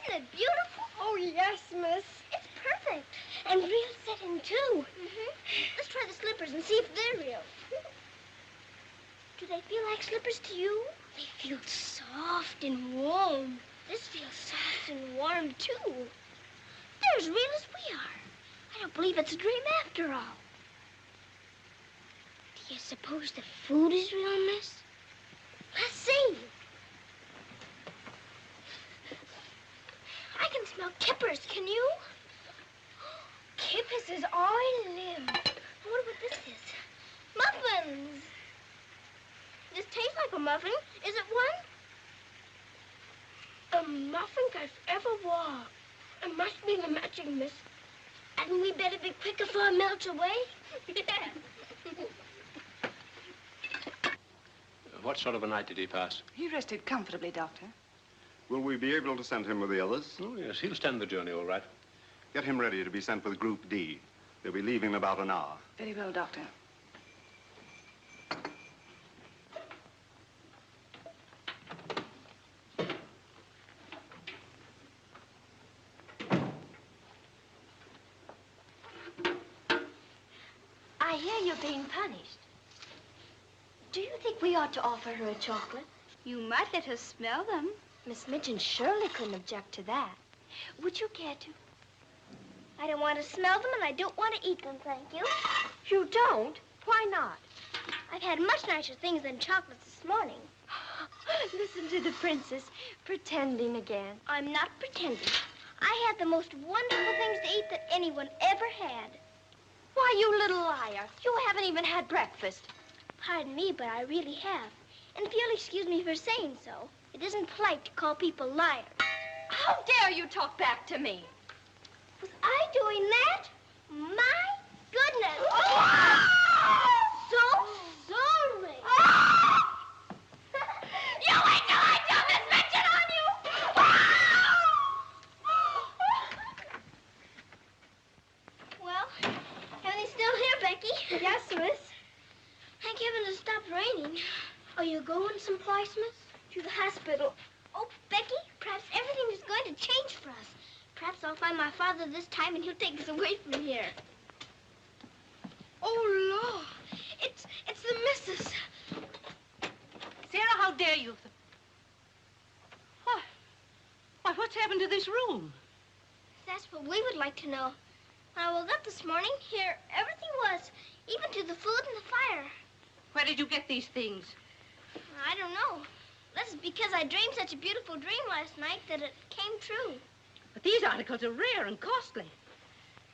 Speaker 1: it beautiful? Oh, yes, miss. It's perfect. And real satin, too. Let's try the slippers and see if they're real. Do they feel like slippers to you? They feel soft and warm. This feels soft and warm, too. They're as real as we are. I don't believe it's a dream after all. Do you suppose the food is real, miss? Let's see. I can smell kippers, can you? Kippers is I live. I wonder what this is. Muffins. This tastes like a muffin. Is it one? A muffin I've ever wore. It must be the magic, miss. Hadn't we better be quick before it melts away?
Speaker 22: What sort of a night did he pass?
Speaker 11: He rested comfortably, Doctor.
Speaker 22: Will we be able to send him with the others? Oh, yes, he'll stand the journey all right. Get him ready to be sent with Group D. They'll be leaving in about an hour.
Speaker 11: Very well, Doctor.
Speaker 20: I hear you're being punished. Do you think we ought to offer her a chocolate?
Speaker 1: You might let her smell them.
Speaker 20: Miss Midge and Shirley couldn't object to that. Would you care to?
Speaker 1: I don't want to smell them, and I don't want to eat them, thank you.
Speaker 20: You don't? Why not?
Speaker 1: I've had much nicer things than chocolates this morning.
Speaker 20: Listen to the princess, pretending again.
Speaker 1: I'm not pretending. I had the most wonderful things to eat that anyone ever had.
Speaker 20: Why, you little liar. You haven't even had breakfast.
Speaker 1: Pardon me, but I really have. And if you'll excuse me for saying so, it isn't polite to call people liars.
Speaker 20: How dare you talk back to me?
Speaker 1: Was I doing that? My goodness. So sorry.
Speaker 20: You wait till I dump this mention on you!
Speaker 1: Well, everything's still here, Becky. Yes, miss. Thank heaven it stopped raining. Are you going someplace, miss? To the hospital. Oh, Becky, perhaps everything is going to change for us. Perhaps I'll find my father this time and he'll take us away from here. Oh, Lord. It's the missus.
Speaker 4: Sarah, how dare you? Why, what's happened to this room?
Speaker 1: That's what we would like to know. When I woke up this morning, here everything was, even to the food and the fire.
Speaker 4: Where did you get these things?
Speaker 1: I don't know. This is because I dreamed such a beautiful dream last night that it came true.
Speaker 4: But these articles are rare and costly.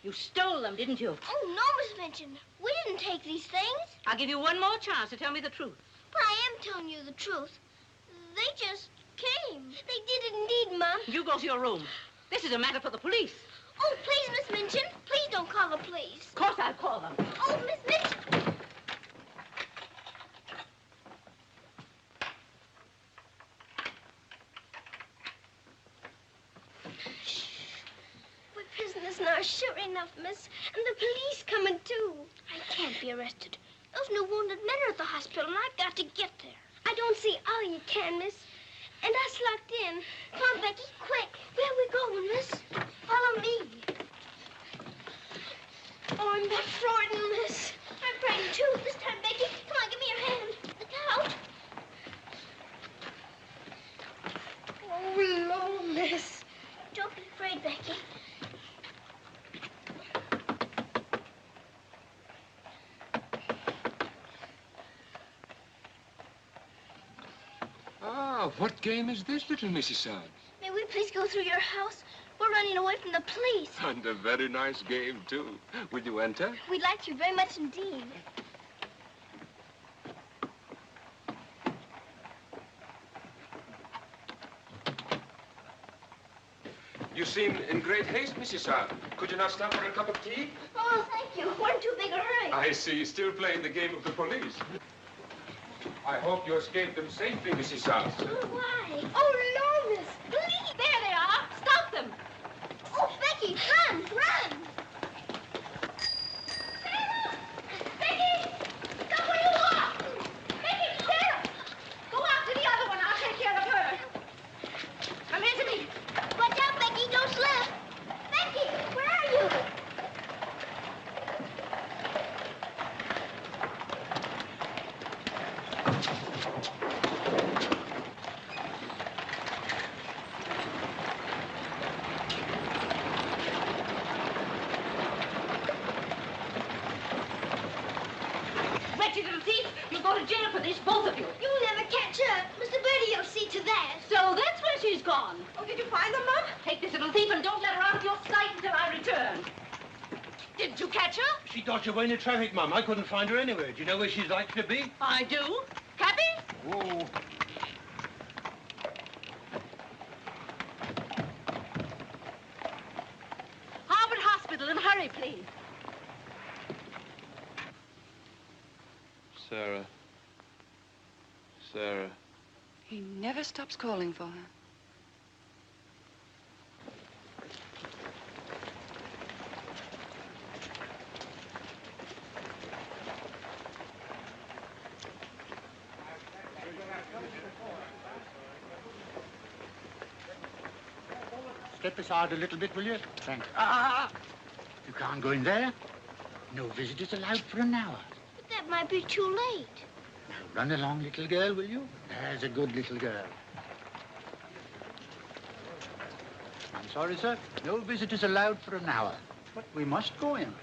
Speaker 4: You stole them, didn't you?
Speaker 1: Oh, no, Miss Minchin. We didn't take these things.
Speaker 4: I'll give you one more chance to tell me the truth.
Speaker 1: But I am telling you the truth. They just came. They did indeed, Mom.
Speaker 4: You go to your room. This is a matter for the police.
Speaker 1: Oh, please, Miss Minchin. Please don't call the police.
Speaker 4: Of course I'll call them.
Speaker 1: Oh, Miss Minchin. We're prisoners now, sure enough, miss. And the police coming, too. I can't be arrested. Those new wounded men are at the hospital, and I've got to get there. I don't see how you can, miss. And us locked in. Come on, Becky, quick. Where are we going, miss? Follow me. Oh, I'm that frightened, miss. I'm frightened, too. This time, Becky, come on, give me your hand. Look out. Oh, Lord, miss. Don't be afraid, Becky.
Speaker 10: Ah, what game is this, little Mrs. Sard?
Speaker 1: May we please go through your house? We're running away from the police.
Speaker 10: And a very nice game, too. Will you enter?
Speaker 1: We'd like to very much indeed.
Speaker 10: You seem in great haste, Mrs. Sard. Could you not stop for a cup of tea?
Speaker 1: Oh, thank you. We're in too big a hurry.
Speaker 10: I see. Still playing the game of the police. I hope you escaped them safely, Mrs. Sard.
Speaker 1: Why? Oh, no, miss. Please.
Speaker 4: There they are. Stop them.
Speaker 1: Oh, Becky, run, run. Sarah! Becky! Stop where you are! Becky, Sarah!
Speaker 4: Go after the other one. I'll take care of her. Come here to me.
Speaker 1: Watch out, Becky. Don't slip. Becky, where are you?
Speaker 4: Wretched little thief. You'll go to jail for this, both of you.
Speaker 1: You'll never catch her. Mr. Birdie will see to that.
Speaker 4: So that's where she's gone.
Speaker 13: Oh, did you find them, Mum?
Speaker 4: Take this little thief and don't let her out of your sight until I return. Didn't you catch her?
Speaker 5: She dodged away in the traffic, Mum. I couldn't find her anywhere. Do you know where she's likely to be?
Speaker 4: I do. Cappy?
Speaker 5: Oh.
Speaker 4: Harvard Hospital, and hurry, please.
Speaker 2: Sarah. Sarah.
Speaker 11: He never stops calling for her.
Speaker 9: Step aside a little bit, will you? Thanks. You can't go in there. No visitors allowed for an hour.
Speaker 1: But that might be too late.
Speaker 9: Now, run along, little girl, will you? There's a good little girl. I'm sorry, sir. No visitors allowed for an hour. But we must go in.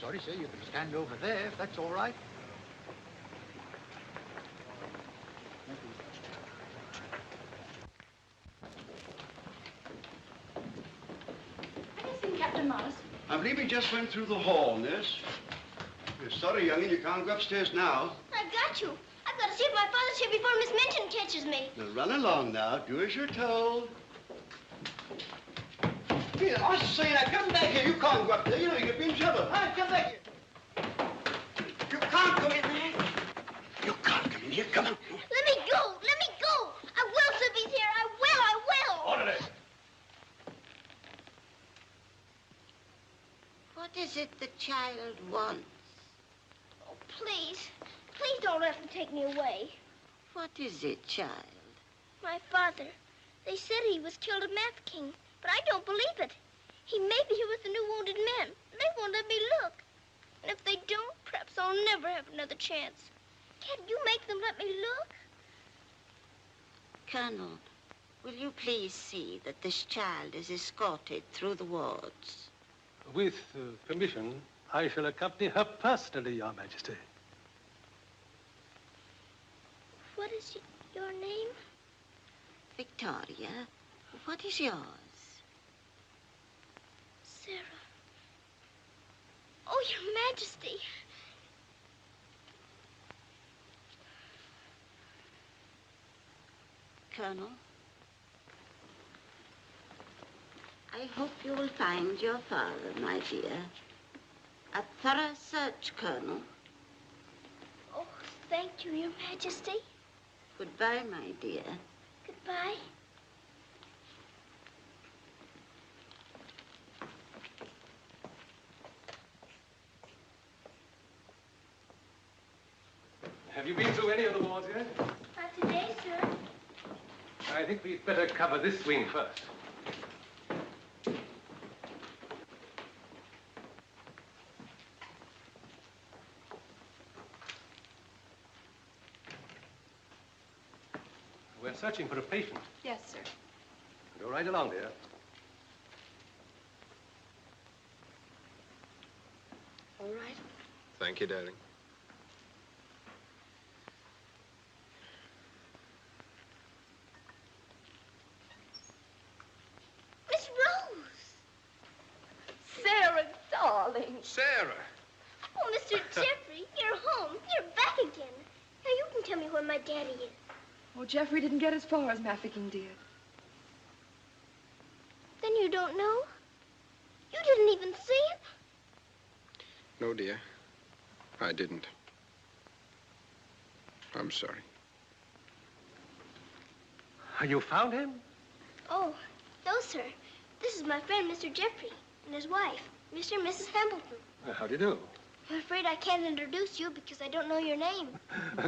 Speaker 9: Sorry, sir. You can stand over there, if that's all right.
Speaker 4: Captain Morris.
Speaker 12: I believe he just went through the hall, nurse. We're sorry, young'un, you can't go upstairs now.
Speaker 1: I've got you. I've got to see if my father's here before Miss Minton catches me.
Speaker 12: Now run along now. Do as you're told. Here, I was saying, now come back here. You can't go up there. You know you could be in trouble. Hi, come back here. You can't go in there. You can't come in here. Come on.
Speaker 1: Let me go. Let me go. I will, if he's here. I will. I will.
Speaker 12: Orderly.
Speaker 7: What is it the child wants?
Speaker 1: Oh, please. Please don't let him take me away.
Speaker 7: What is it, child?
Speaker 1: My father. They said he was killed at Mafeking, but I don't believe it. He may be here with the new wounded men. They won't let me look. And if they don't, perhaps I'll never have another chance. Can't you make them let me look?
Speaker 7: Colonel, will you please see that this child is escorted through the wards?
Speaker 5: With permission, I shall accompany her personally, Your Majesty.
Speaker 1: what is your name?
Speaker 7: Victoria, what is yours?
Speaker 1: Sarah. Oh, Your Majesty.
Speaker 7: Colonel, I hope you will find your father, my dear. A thorough search, Colonel.
Speaker 1: Oh, thank you, Your Majesty.
Speaker 7: Goodbye, my dear.
Speaker 1: Goodbye.
Speaker 5: Have you been through any of the wards yet?
Speaker 1: Not today, sir.
Speaker 5: I think we'd better cover this wing first. We're searching for a patient.
Speaker 11: Yes, sir.
Speaker 5: Go right along, dear.
Speaker 1: All right.
Speaker 10: Thank you, darling.
Speaker 1: Miss Rose! Sarah, darling.
Speaker 10: Sarah!
Speaker 1: Oh, Mr. Jeffrey, you're home. You're back again. Now you can tell me where my daddy is.
Speaker 6: Oh, Jeffrey didn't get as far as Mafeking did.
Speaker 1: Then you don't know? You didn't even see him?
Speaker 10: No, dear. I didn't. I'm sorry.
Speaker 5: You found him?
Speaker 1: Oh, no, sir. This is my friend, Mr. Jeffrey, and his wife, Mr. and Mrs. Hamilton.
Speaker 5: How do you do?
Speaker 1: I'm afraid I can't introduce you because I don't know your name.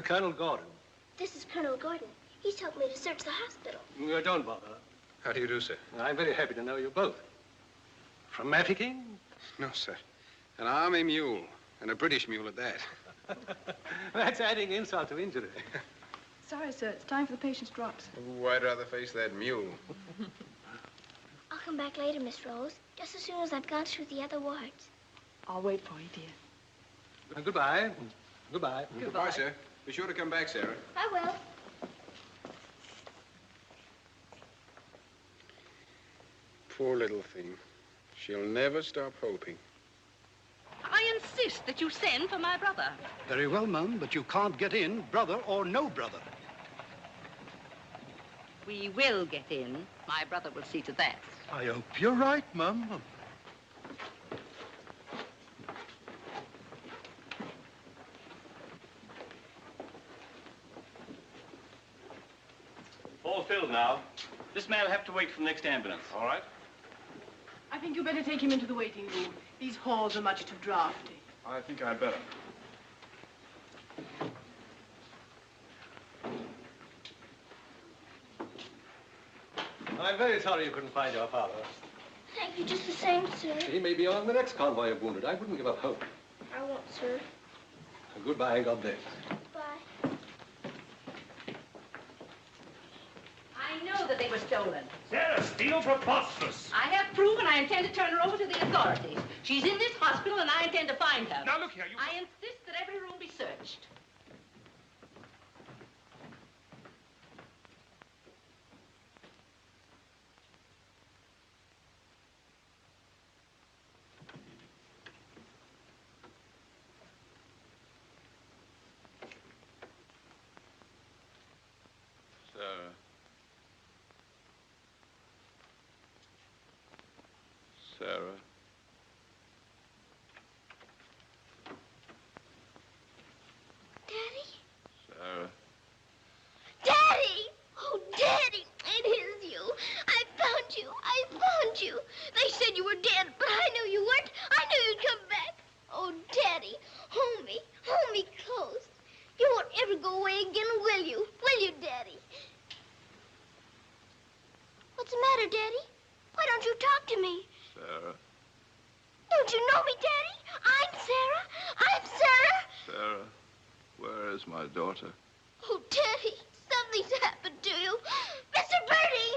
Speaker 5: Colonel Gordon.
Speaker 1: This is Colonel Gordon. He's helped me to search the hospital.
Speaker 5: Don't bother.
Speaker 10: How do you do, sir?
Speaker 5: I'm very happy to know you both. From Mafeking?
Speaker 10: No, sir. An army mule, and a British mule at that.
Speaker 5: That's adding insult to injury.
Speaker 11: Sorry, sir. It's time for the patient's drops.
Speaker 10: Oh, I'd rather face that mule.
Speaker 1: I'll come back later, Miss Rose, just as soon as I've gone through the other wards.
Speaker 6: I'll wait for you, dear.
Speaker 5: Goodbye. Goodbye.
Speaker 10: Goodbye, sir. Be sure to come back, Sarah.
Speaker 1: I will.
Speaker 10: Poor little thing. She'll never stop hoping.
Speaker 4: I insist that you send for my brother.
Speaker 9: Very well, Mum, but you can't get in, brother or no brother.
Speaker 4: We will get in. My brother will see to that.
Speaker 9: I hope you're right, Mum.
Speaker 15: All filled now. This man will have to wait for the next ambulance. All right?
Speaker 11: I think you better take him into the waiting room. These halls are much too drafty.
Speaker 15: I think I'd better.
Speaker 5: I'm very sorry you couldn't find your father.
Speaker 1: Thank you just the same, sir.
Speaker 5: He may be on the next convoy of wounded. I wouldn't give up hope.
Speaker 1: I won't, sir.
Speaker 5: Goodbye and God bless.
Speaker 1: Bye.
Speaker 4: I know that they were stolen.
Speaker 18: Sarah, steal preposterous.
Speaker 4: I have proof, and I intend to turn her over to the authorities. She's in this hospital, and I intend to find her.
Speaker 18: Now, look here, you...
Speaker 4: I insist that every room be searched.
Speaker 2: Sarah. Sarah.
Speaker 1: Daddy?
Speaker 2: Sarah.
Speaker 1: Daddy! Oh, Daddy, it is you. I found you. I found you. They said you were dead, but I knew you weren't. I knew you'd come back. Oh, Daddy, hold me close. You won't ever go away again, will you? Will you, Daddy? What's the matter, Daddy? Why don't you talk to me?
Speaker 2: Sarah.
Speaker 1: Don't you know me, Daddy? I'm Sarah. I'm Sarah.
Speaker 2: Sarah, where is my daughter?
Speaker 1: Oh, Daddy, something's happened to you. Mr. Birdie!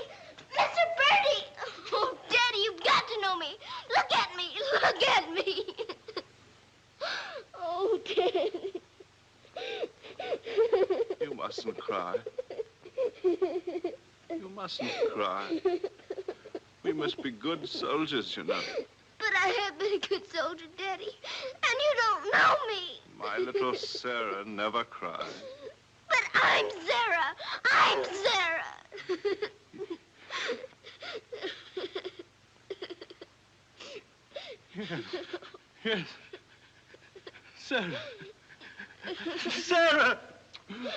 Speaker 1: Mr. Birdie! Oh, Daddy, you've got to know me. Look at me. Look at me. Oh, Daddy.
Speaker 2: You mustn't cry. You mustn't cry. We must be good soldiers, you know.
Speaker 1: But I have been a good soldier, Daddy, and you don't know me.
Speaker 2: My little Sarah never cries.
Speaker 1: But I'm Sarah. I'm Sarah.
Speaker 2: Yes. Sarah. Sarah!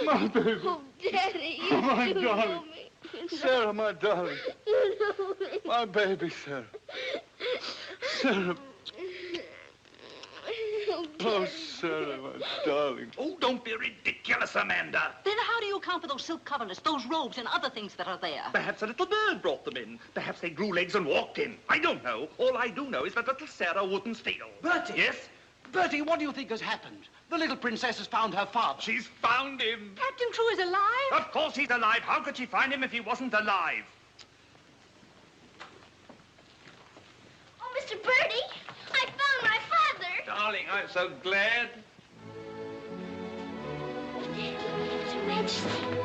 Speaker 2: My baby.
Speaker 1: Oh, Daddy, you
Speaker 2: Oh, my
Speaker 1: do
Speaker 2: darling.
Speaker 1: know me. You know-
Speaker 2: Sarah, my darling.
Speaker 1: You know me.
Speaker 2: My baby, Sarah. Sarah. Oh, Sarah, my darling.
Speaker 18: Oh, don't be ridiculous, Amanda.
Speaker 4: Then how do you account for those silk coverlets, those robes, and other things that are there?
Speaker 18: Perhaps a little bird brought them in. Perhaps they grew legs and walked in. I don't know. All I do know is that little Sarah wouldn't steal.
Speaker 9: Bertie!
Speaker 18: Yes?
Speaker 9: Bertie, what do you think has happened? The little princess has found her father.
Speaker 18: She's found him.
Speaker 4: Captain Crewe is alive?
Speaker 18: Of course he's alive. How could she find him if he wasn't alive?
Speaker 1: Oh, Mr. Birdie, I found my father.
Speaker 2: Darling, I'm so glad.
Speaker 1: Your Majesty.